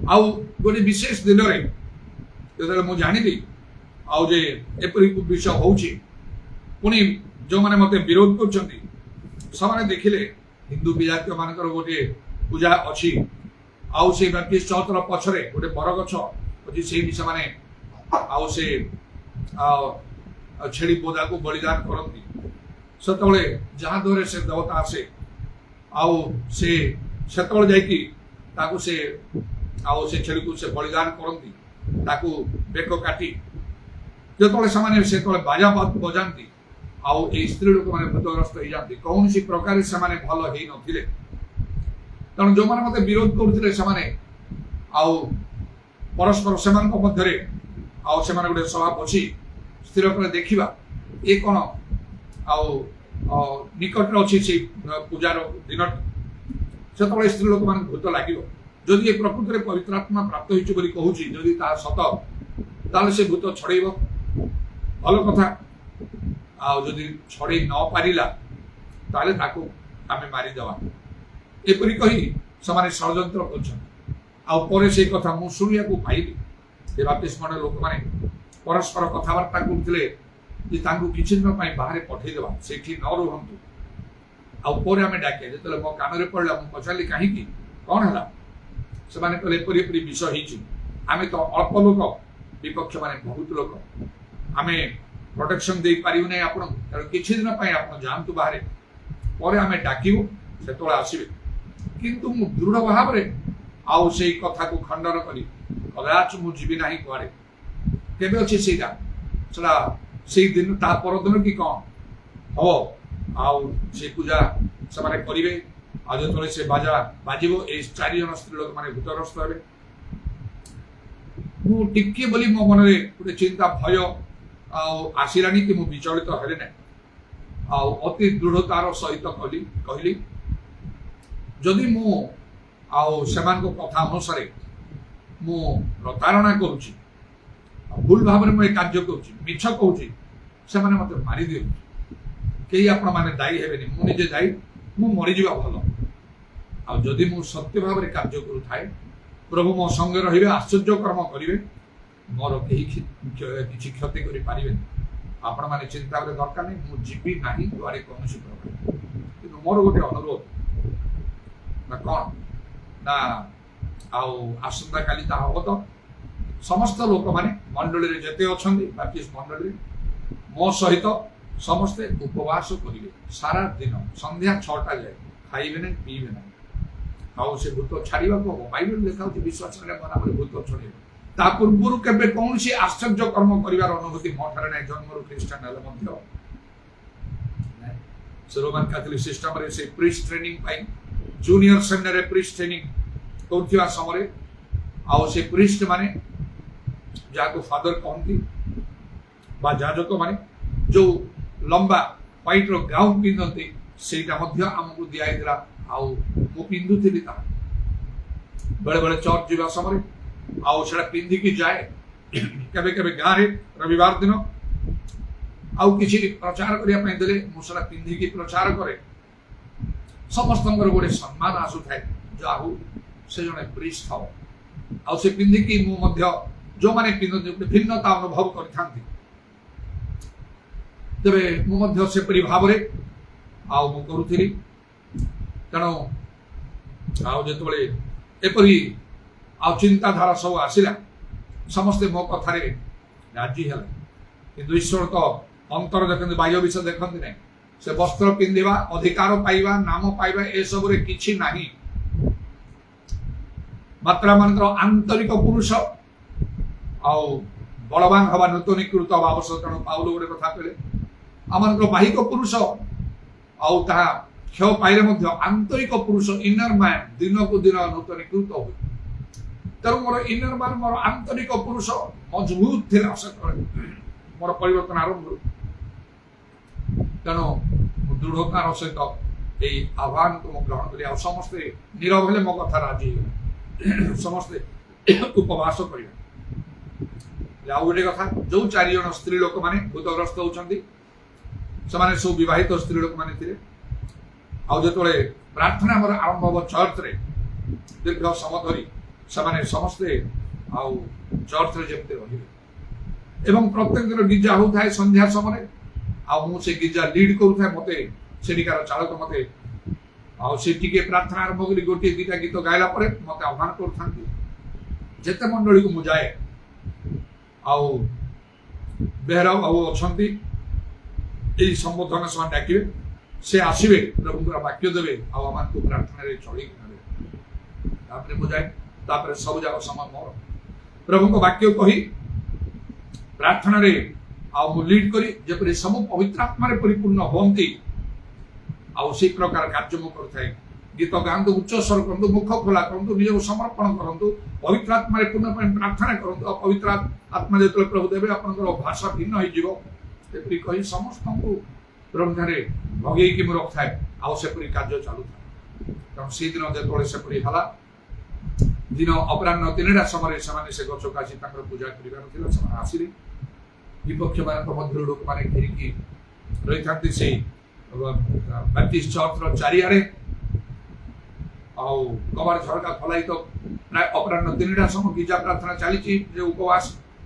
आउ गोटे विशेष दिन में जो मुझे जानी आउ जे एपरी विषय होउची पुणी जो माने मते विरोध कर देखिले हिंदू विजातीय मानकर गोटे पूजा अच्छी आउ से बाप्टिस्ट चौथर पछरे गोटे बरगछ अच्छी से भी आउ से छेड़ी बोदा को बलिदान करती सेतबले जहाँ द्वारा से देवता आसे आउ से सेतबले जाइकी ताकू से आउ से छेड़ी को से बलिदान करती ताकू बेक काटी जतबले सामान्य से तले बाजा बजाती आउ ए स्त्री लोक माने भूतग्रस्त हो जाती कौन सी प्रकार से माने भल हेई नथिले तण जो माने मते विरोध करथिले से माने आउ परस्पर सेमान को मध्य रे आउ से माने गोटे सभा बसी स्थिर कर देखा ये कौन निकट अच्छी से पूजार दिन से स्त्री लोक मान भूत लगे जदि ये प्रकृति पवित्र आत्मा प्राप्त होदी सत ताले से भूत छड़ेब भल कथा आदि छड़े न पारा ताकू आम मारिदेवा एपरी कही से षड्यंत्र कर से कथा मु शुणिया पाइली बाप्टिस्ट मंडल लोक मैंने परस्पर कथबार्ता करते किसी दिन बाहर पठेदेवा से न रुहतु आउ आम डाके जो मो कान में पड़ा मुझे पचारि कहीं कौन है से एपरी विषय आम तो अल्प लोक विपक्ष माने बहुत लोक आम प्रोटेक्शन दे पारू ना आप किसी दिन आप जातु बाहर पर आम डाकू ସେତେବେଳେ ଆସିବେ। କିନ୍ତୁ ମୁଁ ଦୃଢ଼ ଭାବରେ ଆଉ ସେଇ କଥାକୁ ଖଣ୍ଡନ କରି କଦାଚ ମୁଁ ଯିବି ନାହିଁ କୁଆଡ଼େ। କେବେ ଅଛି ସେଇଟା? ସେଟା ସେଇ ଦିନ ତା ପରଦିନ କି କ'ଣ ହବ, ଆଉ ସେ ପୂଜା ସେମାନେ କରିବେ। ଆଉ ଯେତେବେଳେ ସେ ବାଜା ବାଜିବ, ଏଇ 4 ଜଣ ସ୍ତ୍ରୀ ଲୋକମାନେ ଭୂତଗ୍ରସ୍ତ ହେବେ। ମୁଁ ଟିକେ ବୋଲି ମୋ ମନରେ ଗୋଟେ ଚିନ୍ତା ଭୟ ଆଉ ଆସିଲାନି କି ମୁଁ ବିଚଳିତ ହେଲି ନାହିଁ। ଆଉ ଅତି ଦୃଢ଼ତାର ସହିତ କହିଲି ଯଦି ମୁଁ ଆଉ ସେମାନଙ୍କ କଥା ଅନୁସାରେ ମୁଁ ପ୍ରତାରଣା କରୁଛି, ଭୁଲ ଭାବରେ ମୁଁ ଏ କାର୍ଯ୍ୟ କରୁଛି, ମିଛ କହୁଛି, ସେମାନେ ମୋତେ ମାରିଦିଅନ୍ତୁ। କେହି ଆପଣମାନେ ଦାୟୀ ହେବେନି, ମୁଁ ନିଜେ ଦାୟୀ, ମୁଁ ମରିଯିବା ଭଲ। ଆଉ ଯଦି ମୁଁ ସତ୍ୟ ଭାବରେ କାର୍ଯ୍ୟ କରୁଥାଏ, ପ୍ରଭୁ ମୋ ସଙ୍ଗେ ରହିବେ, ଆଶ୍ଚର୍ଯ୍ୟ କର୍ମ କରିବେ, ମୋର କେହି କିଛି କ୍ଷତି କରିପାରିବେନି। ଆପଣମାନେ ଚିନ୍ତା କରିବା ଦରକାର ନାହିଁ, ମୁଁ ଯିବି ନାହିଁ କୁଆଡ଼େ କୌଣସି ପ୍ରକାର। କିନ୍ତୁ ମୋର ଗୋଟେ ଅନୁରୋଧ ନା କ'ଣ ନା, ଆଉ ଆସନ୍ତାକାଲି ତାହା ହବ ତ ସମସ୍ତ ଲୋକମାନେ ମଣ୍ଡଳୀରେ ଯେତେ ଅଛନ୍ତି, ବାପ୍ଟିଷ୍ଟ ମଣ୍ଡଳୀରେ ମୋ ସହିତ ସମସ୍ତେ ଉପବାସ କରିବେ ସାରା ଦିନ, ସନ୍ଧ୍ୟା 6ଟା ଯାଏ ଖାଇବେ ନାହିଁ, ପିଇବେ ନାହିଁ। ଆଉ ସେ ଭୂତ ଛାଡ଼ିବାକୁ ହବ। ବାଇବେଲ ଲେଖା ହେଉଛି ବିଶ୍ୱାସ କରିବା ମନାବରେ ଭୂତ ଛାଡ଼ିବ। ତା ପୂର୍ବରୁ କେବେ କୌଣସି ଆଶ୍ଚର୍ଯ୍ୟ କର୍ମ କରିବାର ଅନୁଭୂତି ମୋ ଠାରେ ନାହିଁ। ଜନ୍ମରୁ ଖ୍ରୀଷ୍ଟିଆନ ହେଲେ ମଧ୍ୟ ସେ ରୋମାନ କାଥୋଲିକ ସିଷ୍ଟମରେ ସେ ପ୍ରିଷ୍ଟ ଟ୍ରେନିଂ ପାଇଁ ଜୁନିୟର ସେମିନାରୀରେ ପ୍ରିଷ୍ଟ ଟ୍ରେନିଂ କରୁଥିବା ସମୟରେ ଆଉ ସେ ପ୍ରିଷ୍ଟ ମାନେ ଯାହାକୁ ଫାଦର କହନ୍ତି ବା ଯାଜକ ମାନେ ଯୋଉ ଲମ୍ବା ହ୍ୱାଇଟ୍ର ଗାଉନ ପିନ୍ଧନ୍ତି, ସେଇଟା ମଧ୍ୟ ଆମକୁ ଦିଆଯାଇଥିଲା। ଆଉ ମୁଁ ପିନ୍ଧୁଥିଲି ତାହା। ବେଳେ ବେଳେ ଚର୍ଚ୍ଚ ଯିବା ସମୟରେ ଆଉ ସେଟା ପିନ୍ଧିକି ଯାଏ। କେବେ କେବେ ଗାଁରେ ରବିବାର ଦିନ ଆଉ କିଛି ପ୍ରଚାର କରିବା ପାଇଁ ଦେଲେ ମୁଁ ସେଟା ପିନ୍ଧିକି ପ୍ରଚାର କରେ। ସମସ୍ତଙ୍କର ଗୋଟେ ସମ୍ମାନ ଆସୁଥାଏ, ଯାହା ହଉ ସେ ଜଣେ ପ୍ରିଷ୍ଟ ହବ। ଆଉ ସେ ପିନ୍ଧିକି ମୁଁ ମଧ୍ୟ ଯୋଉମାନେ ପିନ୍ଧନ୍ତି ଗୋଟେ ଭିନ୍ନତା ଅନୁଭବ କରିଥାନ୍ତି। ତେବେ ମୁଁ ମଧ୍ୟ ସେପରି ଭାବରେ ଆଉ ମୁଁ କରୁଥିଲି। ତେଣୁ ଆଉ ଯେତେବେଳେ ଏପରି ଆଉ ଚିନ୍ତାଧାରା ସବୁ ଆସିଲା, ସମସ୍ତେ ମୋ କଥାରେ ରାଜି ହେଲେ। କିନ୍ତୁ ଈଶ୍ୱର ତ ଅନ୍ତର ଦେଖନ୍ତି, ବାହ୍ୟ ବିଷୟ ଦେଖନ୍ତି ନାହିଁ। ସେ ବସ୍ତ୍ର ପିନ୍ଧିବା, ଅଧିକାର ପାଇବା, ନାମ ପାଇବା, ଏସବୁରେ କିଛି ନାହିଁ। ମାତ୍ର ଆମମାନଙ୍କର ଆନ୍ତରିକ ପୁରୁଷ ଆଉ ବଳବାନ ହବା ନୂତନୀକୃତ ହବା ଆବଶ୍ୟକ। ତେଣୁ ପାଉଲ ଗୋଟେ କଥା କହିଲେ, ଆମମାନଙ୍କର ବାହିକ ପୁରୁଷ ଆଉ ତାହା କ୍ଷୟ ପାଇଲେ ମଧ୍ୟ ଆନ୍ତରିକ ପୁରୁଷ ଇନର ମ୍ୟାନ ଦିନକୁ ଦିନ ନୂତନୀକୃତ ହୁଏ। ତେଣୁ ମୋର ଇନର ମ୍ୟାନ, ମୋର ଆନ୍ତରିକ ପୁରୁଷ ମଜବୁତ ଥିଲା ମୋର ପରିବର୍ତ୍ତନ ଆରମ୍ଭରୁ। ତେଣୁ ମୁଁ ଦୃଢ଼ତାର ସହିତ ଏଇ ଆହ୍ୱାନକୁ ମୁଁ ଗ୍ରହଣ କଲି। ଆଉ ସମସ୍ତେ ନୀରବ ହେଲେ, ମୋ କଥା ରାଜି ହେଇଗଲେ। ସମସ୍ତେ ଉପବାସ କରିବେ। ଆଉ ଗୋଟେ କଥା, ଯୋଉ 4 ଜଣ ସ୍ତ୍ରୀ ଲୋକମାନେ ଭୂତଗ୍ରସ୍ତ ହଉଛନ୍ତି, ସେମାନେ ସବୁ ବିବାହିତ ସ୍ତ୍ରୀ ଲୋକମାନେ ଥିଲେ। ଆଉ ଯେତେବେଳେ ପ୍ରାର୍ଥନା ଆମର ଆରମ୍ଭ ହବ ଚର୍ଚ୍ଚରେ, ଦୀର୍ଘ ସମୟ ଧରି ସେମାନେ ସମସ୍ତେ ଆଉ ଚର୍ଚ୍ଚରେ ଯେମିତି ରହିବେ। ଏବଂ ପ୍ରତ୍ୟେକ ଦିନ ଗିର୍ଜା ହଉଥାଏ ସନ୍ଧ୍ୟା ସମୟରେ। ଆଉ ମୁଁ ସେ ଗିର୍ଜା ଲିଡ୍ କରୁଥାଏ। ମତେ ସେଠିକାର ଚାଳକ ମତେ ଆଉ ସେ ଟିକେ ପ୍ରାର୍ଥନା ଆରମ୍ଭ କରି 1-2ଟା ଗୀତ ଗାଇଲା ପରେ ମତେ ଆହ୍ୱାନ କରୁଥାନ୍ତି। ଯେତେ ମଣ୍ଡଳୀକୁ ମୁଁ ଯାଏ, ଆଉ ବେହେରାଉ ବାବୁ ଅଛନ୍ତି, ଏଇ ସମ୍ବୋଧନ ସେମାନେ ଡାକିବେ, ସେ ଆସିବେ, ପ୍ରଭୁଙ୍କର ବାକ୍ୟ ଦେବେ, ଆଉ ଆମମାନଙ୍କୁ ପ୍ରାର୍ଥନାରେ ଚଳେଇକି ନେବେ। ତାପରେ ମୁଁ ଯାଏ, ତାପରେ ସବୁ ଯାକ ସମୟ ମୋର ପ୍ରଭୁଙ୍କ ବାକ୍ୟ କହି ପ୍ରାର୍ଥନାରେ ଆଉ ମୁଁ ଲିଡ୍ କରି ଯେପରି ସବୁ ପବିତ୍ର ଆତ୍ମାରେ ପରିପୂର୍ଣ୍ଣ ହୁଅନ୍ତି, ଆଉ ସେଇ ପ୍ରକାର କାର୍ଯ୍ୟ ମୁଁ କରୁଥାଏ। ଗୀତ ଗାଆନ୍ତୁ, ଉଚ୍ଚ ସ୍ୱର କରନ୍ତୁ, ମୁଖ ଖୋଲା କରନ୍ତୁ, ନିଜକୁ ସମର୍ପଣ କରନ୍ତୁ, ପବିତ୍ର ଆତ୍ମାରେ ପୂର୍ଣ୍ଣ ପାଇଁ ପ୍ରାର୍ଥନା କରନ୍ତୁ। ଆଉ ପବିତ୍ର ଆତ୍ମା ଯେତେବେଳେ ପ୍ରଭୁ ଦେବେ, ଆପଣଙ୍କର ଭାଷା ଭିନ୍ନ ହେଇଯିବ। ସେପରି କହି ସମସ୍ତଙ୍କୁ ପ୍ରଭୁଠାରେ ଭଗେଇକି ମୁଁ ରଖିଥାଏ। ଆଉ ସେପରି କାର୍ଯ୍ୟ ଚାଲୁଥାଏ। ତେଣୁ ସେଇଦିନ ଯେତେବେଳେ ସେପରି ହେଲା, ଦିନ ଅପରାହ୍ନ 3ଟା ସମୟରେ ସେମାନେ ସେ ଗଛକୁ ଆସି ତାଙ୍କର ପୂଜା କରିବାର ଥିଲା। ସେମାନେ ଆସିଲେ। ବିପକ୍ଷ ମାନଙ୍କ ମଧ୍ୟରୁ ଲୋକମାନେ ଘେରିକି ରହିଥାନ୍ତି ସେଇ ବାପ୍ଟିଷ୍ଟ ଚର୍ଚ୍ଚର ଚାରିଆଡେ। ଆଉ କବାଟ ଝରକା ଖୋଲାଇ ତ ପ୍ରାୟ ଅପରାହ୍ନ 3ଟା ସମୟ ଗିର୍ଜା ପ୍ରାର୍ଥନା ଚାଲିଛି। ଯେ ଉପବାସ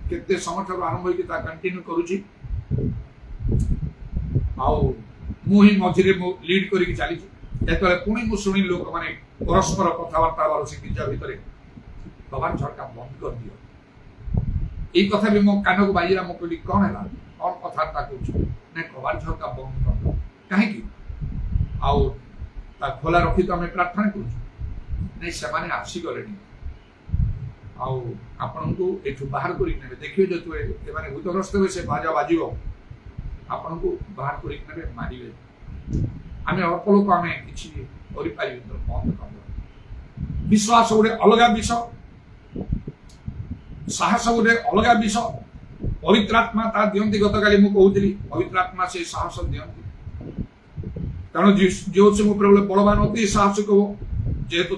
କେତେ ସମୟ ଠାରୁ ଆରମ୍ଭ ହେଇକି ତା କଣ୍ଟିନ୍ୟୁ କରୁଛି। ଆଉ ମୁଁ ହିଁ ମଝିରେ ମୁଁ ଲିଡ୍ କରିକି ଚାଲିଛି। ଯେତେବେଳେ ପୁଣି ମୁଁ ଶୁଣିଲି ଲୋକମାନେ ପରସ୍ପର କଥାବାର୍ତ୍ତା ହେବାର ସେ ଗିର୍ଜା ଭିତରେ, କବାଟ ଝରକା ବନ୍ଦ କରିଦିଅ। ଏଇ କଥା ବି ମୋ କାନକୁ ବାଜିଲା। ମୁଁ କହିଲି କ'ଣ ହେଲା, କ'ଣ କଥାବାର୍ତ୍ତା କରୁଛୁ? ନା କବାଟ ଝରକା ବନ୍ଦ କରିଦିଅ। କାହିଁକି? ଆଉ खोला रखी तो आम प्रार्थना कर से आसीगले आपण को एठू बाहर कर देखिए जो भूतग्रस्त हुए से बाजा बाज आपण को बाहर कर मारे आम अल्प लोक आम कि बंद कर विश्वास गोटे अलग विषय साहस गोटे अलग विषय पवित्र आत्मा ता दियंती गत काली मु कहूली पवित्र आत्मा से साहस दियंती कारण जो से प्रभु बलवान अति साहसिक हो जेहेतु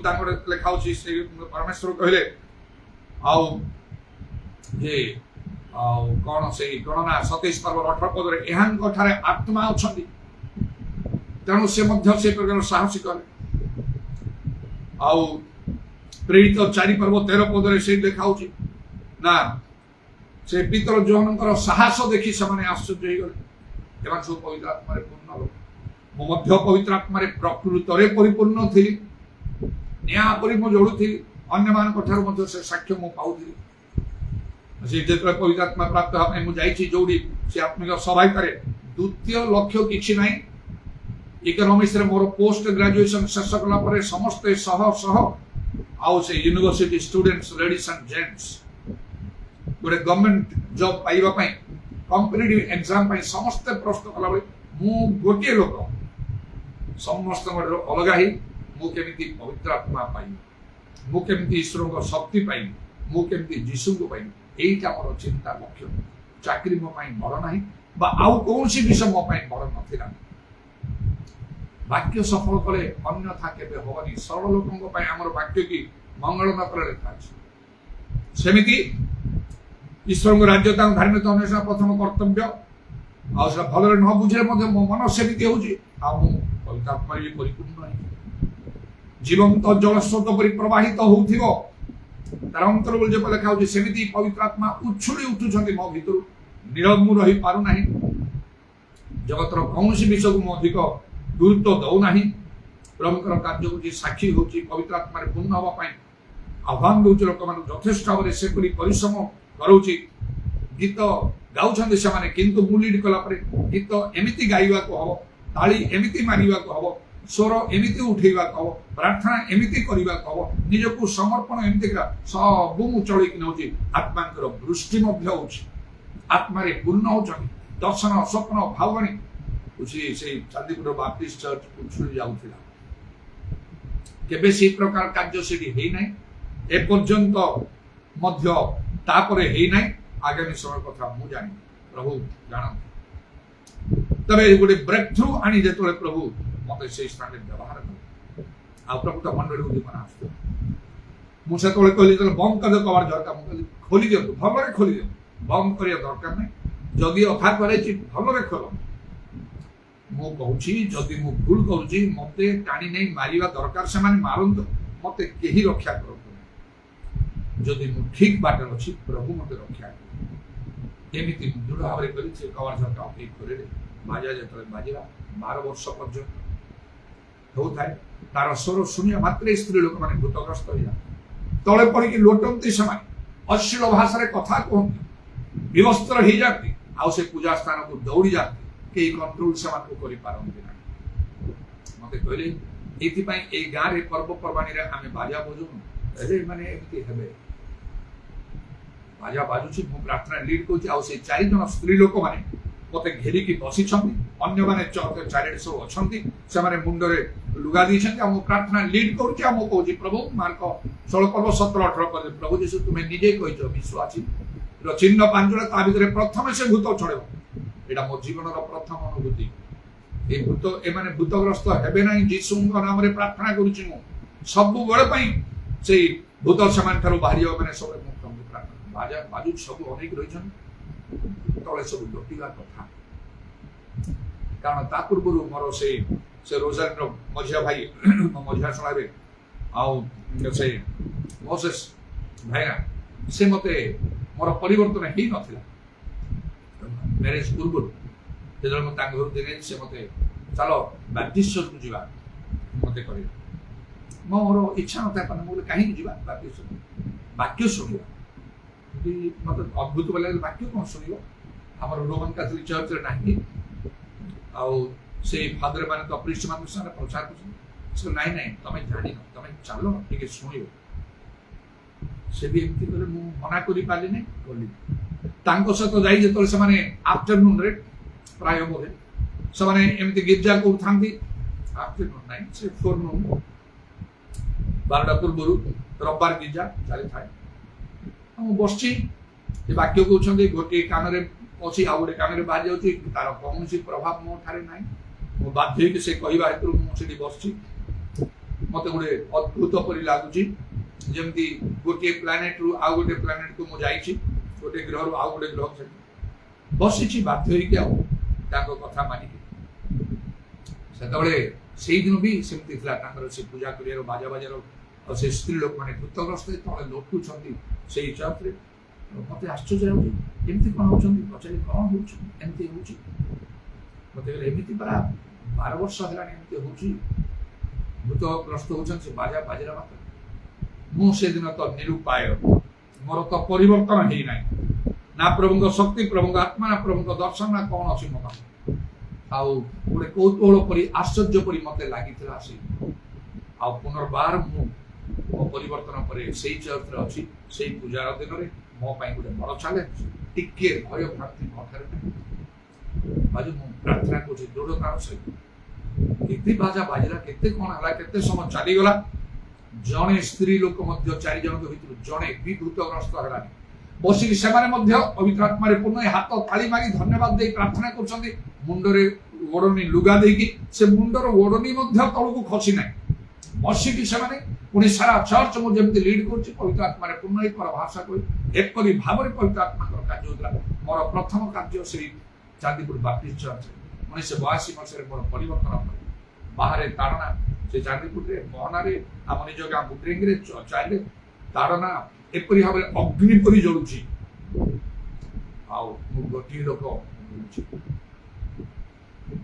लेखा से परमेश्वर कहले आउ जे कौन से गणना 27 पर्व 18 पद रे आत्मा अच्छा तेणु से प्रकार साहसिक आउ प्रेरित 4 पर्व 13 पद से देखा ना से पितर जोहन साहस देखी से आश्चर्य हो गले सब पवित्र आत्मा पूर्ण लोक मध्य पवित्र आत्मा प्रकृत परिपूर्ण थी निपरी मु जोड़ुली अन्य मान से साक्ष्य मु पाऊली जो पवित्र आत्मा प्राप्त हाँ मुझे जोड़ी से आत्मिक सभा द्वितीय लक्ष्य किसी ना इकोनॉमिक्स रे मोर पोस्ट ग्रेजुएशन शेष कला समस्ते सह आउ से university students ladies and gents गोटे गवर्नमेंट जॉब पाइबा कॉम्पिटिटिव एग्जाम समस्ते प्रश्न कला मु गोटे लोक समस्त अलग ही मुझे पवित्र आत्मा पाइबी मुझे ईश्वर शक्ति पाइबी मुझे जीशु को पाइबी यहीटा मोर चिंता लक्ष्य चाकरी मो बड़ ना आउ कौन विषय मो बड़ ना वाक्य सफल कले अन्यथा केबे होबनी सरल लोकंक आमर वाक्य की मंगल मात्र लेखा सेमिति ईश्वर राज्य धार्मिक अन्वेषण प्रथम कर्तव्य आ भल न बुझे मो मन सेमिति होउची आ मु पवित्र आत्मा भी परिपूर्ण है जीवंत जलस्रोत पर प्रवाहित होउथिबो तार अंतर बोल जे लेखा होउची सेमिति पवित्र आत्मा उछुली उठुछंती मो भितर निरमु रही पारु नाही जगतर कौन विषय को मो अधिक गुरुत्व दौ ना प्रभुकर कार्य को साक्षी हो पवित्र आत्मा पूर्ण हाँपाई आह्वान दूसरे लोक मान यथेष भाव से परिश्रम करोची गीत गाँव से किंतु मु लीड कलापर गीत एमती गाइबा को हम ताली एमती मारिबा को हम स्वर एमती उठेबा को हम प्रार्थना एमती करबा को हम निजको समर्पण एमती सब मु चलिक नौची आत्मा वृष्टि आत्मा पूर्ण हो दर्शन स्वप्न भावनी से चांदीपुर बाप्टिस्ट चर्च उछुली जाउथिला केबे से प्रकार कार्य से हे नै ए पर्यंत मध्य तापरे हे नै आगामी समय कथा मु जानि प्रभु जान तबे गोटे ब्रेक थ्रू आनी जेतले प्रभु मते से स्थान व्यवहार कर आ प्रभु तो मंडली उदी मन आस्तो मु से तोले कहली तो बंद कर दे कवर दरकार मु कहली खोली दियो भलरे खोली दियो बंद करिया दरकार नै जदी अफा करे छि भलरे खोलो मु कहूँ जदि मु भूल करुँची मत टाणी नहीं मारिबा दरकार से मारत मत कहीं रक्षा कर जदि मु ठीक बाटर अच्छी प्रभु मत रक्षा करमती दृढ़ भाव में कवर झरका अपेक्षा करे बाजा जो बाजिला 12 वर्ष पर्यंत होता है तार स्वर शुणिया मात्र स्त्री लोक मैंने भूतग्रस्त हो तले पड़ी लोटंती से अश्लील भाषा कथा कहते विवस्त्र हो जाती आउ से पूजा स्थान को दौड़ी जाती कई कंट्रोल से करि पारंती ना मते कहले एथि ए गाँव रे पर्वपर्वाणी रे आमे बाजा बजू अरे माने एमती हेबे बाजा बाजुछि मु प्रार्थना लीड कोछि आ से 4 जन स्त्री लोक माने मते घेरी की बसी छथि अन्य माने चर्च चारिड सब अछंती से माने मुंडरे लुगा दी छथि आ मु प्रार्थना लीड कोछि आ मु कहछि प्रभु मार्क 16 पर्व 17 18 पद प्रभु यीशु तुम्हें निजे कहिছো विश्वासी रो चिन्ह पांजुला ता भितरे प्रथम से भूत छड़ेबो एटा मो जीवन प्रथम अनुभूति ए भूत ए माने भूतग्रस्त हेबे नाही जीसु नाम रे प्रार्थना करूची मु सब बेले पई से भूत समान थारो बाहरियो माने सब मुक्त प्रार्थना बाजा बाजू सब अनेक रहिछन तले सब लोटिला कथा कारण ता पूर्व मोर से रोजान रो मझिया भाई मझिया सलाबे आउ से मोसेस भाईना से मते मोर परिवर्तन ही नथिला मैरेज पूर्व जो घर दिने से मत चलो बाप्टिस्ट चर्च को जीवा मत कर मोर इच्छा ना मुझे कहीं जीवा बाप्टिस्ट वाक्य शुणा मत अद्भुत लगे वाक्य कौन शुण आम रोमन कैथोलिक चर्च ना से फादर मैंने तो प्रिस्ट मान प्रचार कर ନାଇଁ ନାଇଁ ତମେ ଜାଣିନ, ତମେ ଚାଲ ଟିକେ ଶୁଣିବ। ସେ ବି ଏମିତି କଲେ, ମୁଁ ମନା କରିପାରିଲିନି, ଗଲି। ତାଙ୍କ ସହିତ ଯାଇ ଯେତେବେଳେ ସେମାନେ ଆଫ୍ଟରନୁନରେ ପ୍ରାୟ ବୋଧେ ସେମାନେ ଏମିତି ଗିର୍ଜା କରୁଥାନ୍ତି, ଆଫ୍ଟରନୁନ ନାହିଁ ସେ ଫୋରନୁନ 12ଟା ପୂର୍ବରୁ ରବିବାର ଗିର୍ଜା ଚାଲିଥାଏ। ମୁଁ ବସିଛି, ସେ ବାକ୍ୟ କହୁଛନ୍ତି, ଗୋଟିଏ କାନରେ ଅଛି ଆଉ ଗୋଟେ କାନରେ ବାହାରି ଯାଉଛି, ତାର କୌଣସି ପ୍ରଭାବ ମୋ ଠାରେ ନାହିଁ। ମୁଁ ବାଧ୍ୟ ହେଇକି ସେ କହିବା ହେତୁରୁ ମୁଁ ସେଠି ବସିଛି। ମତେ ଗୋଟେ ଅଦ୍ଭୁତ ପରି ଲାଗୁଛି, ଯେମିତି ଗୋଟିଏ ପ୍ଲାନେଟରୁ ଆଉ ଗୋଟେ ପ୍ଲାନେଟକୁ ମୁଁ ଯାଇଛି, ଗୋଟେ ଗ୍ରହରୁ ଆଉ ଗୋଟେ ଗ୍ରହ ସେଠି ବସିଛି ବାଧ୍ୟ ହେଇକି ଆଉ ତାଙ୍କ କଥା ମାନିକି। ସେତେବେଳେ ସେଇଦିନ ବି ସେମିତି ଥିଲା, ତାଙ୍କର ସେ ପୂଜା କରିବାର ବାଜା ବାଜାର ଆଉ ସେ ସ୍ତ୍ରୀ ଲୋକମାନେ ଭୂତଗ୍ରସ୍ତ ତଳେ ଲୋଟୁଛନ୍ତି ସେଇ ଚର୍ଚ୍ଚରେ। ମତେ ଆଶ୍ଚର୍ଯ୍ୟ ଲାଗୁଛି, ଏମିତି କଣ ହଉଛନ୍ତି? ପଚାରି କଣ ହଉଛି, ଏମିତି ହଉଛି? ମତେ କହିଲେ ଏମିତି ପରା 12 ବର୍ଷ ହେଲାଣି ଏମିତି ହଉଛି, ଭୂତଗ୍ରସ୍ତ ହଉଛନ୍ତି ସେ ବାଜା ବାଜିଲା ମାତ୍ର। ମୁଁ ସେଦିନ ତ ନିରୁପାୟ, ମୋର ତ ପରିବର୍ତ୍ତନ ହେଇନାହିଁ, ନା ପ୍ରଭୁଙ୍କ ଶକ୍ତି, ପ୍ରଭୁଙ୍କ ଆତ୍ମା, ନା ପ୍ରଭୁଙ୍କ ଦର୍ଶନ, ନା କଣ ଅଛି ମୋ ପାଖରେ। ଆଉ ଗୋଟେ କୌତୁହଳ ପରି ଆଶ୍ଚର୍ଯ୍ୟ ପରି ମତେ ଲାଗିଥିଲା ସେ। ଆଉ ପୁନର୍ବାର ମୁଁ ମୋ ପରିବର୍ତ୍ତନ ପରେ ସେଇ ଚର୍ଚ୍ଚରେ ଅଛି, ସେଇ ପୂଜାର ଦିନରେ ମୋ ପାଇଁ ଗୋଟେ ବଡ ଚ୍ୟାଲେଞ୍ଜ, ଟିକେ ଭୟ ଭ୍ରାନ୍ତି ମୋ ଠାରେ ନାହିଁ। ଆଜି ମୁଁ ପ୍ରାର୍ଥନା କରୁଛି ଦୃଢ଼ତାର ସହିତ। କେତେ ବାଜା ବାଜିଲା, କେତେ କଣ ହେଲା, କେତେ ସମୟ ଚାଲିଗଲା। ଜଣେ ସ୍ତ୍ରୀ ଲୋକ ମଧ୍ୟ 4 ଜଣଙ୍କ ଭିତରୁ ଜଣେ ବି ଭୂତଗ୍ରସ୍ତ ହେଲାନି। ବସିକି ସେମାନେ ମଧ୍ୟ ପବିତ୍ର ଆତ୍ମାରେ ପୂର୍ଣ୍ଣ ହାତ ତାଳି ମାରି ଧନ୍ୟବାଦ ଦେଇ ପ୍ରାର୍ଥନା କରୁଛନ୍ତି। ମୁଣ୍ଡରେ ଓଢଣୀ ଲୁଗା ଦେଇକି, ସେ ମୁଣ୍ଡର ଓଢଣୀ ମଧ୍ୟ ତଳକୁ ଖସି ନାହିଁ। ବସିକି ସେମାନେ ପୁଣି ସାରା ଚର୍ଚ୍ଚ ମୁଁ ଯେମିତି ଲିଡ୍ କରୁଛି, ପବିତ୍ର ଆତ୍ମାରେ ପୂର୍ଣ୍ଣ ହେଇ ପର ଭାଷା କହି ଏପରି ଭାବରେ ପବିତ୍ର ଆତ୍ମାଙ୍କର କାର୍ଯ୍ୟ ହେଉଥିଲା। ମୋର ପ୍ରଥମ କାର୍ଯ୍ୟ ସେଇ ଚାନ୍ଦିପୁର ବାପ୍ଟିଷ୍ଟ ଚର୍ଚ୍ଚରେ 1982 ମସିହାରେ ମୋର ପରିବର୍ତ୍ତନ କରେ। ବାହାରେ ତାଡ଼ନା, ସେ ଚାନ୍ଦିପୁରରେ ମୋହନାରେ, ଆମ ନିଜ ଗାଁ ବୁଦ୍ରେଙ୍ଗିରେ, ଚାଇଲେ ତାଡ଼ନା ଏପରି ଭାବରେ ଅଗ୍ନି ପରି ଜଳୁଛି। ଆଉ ମୁଁ ଗୋଟିଏ ଲୋକ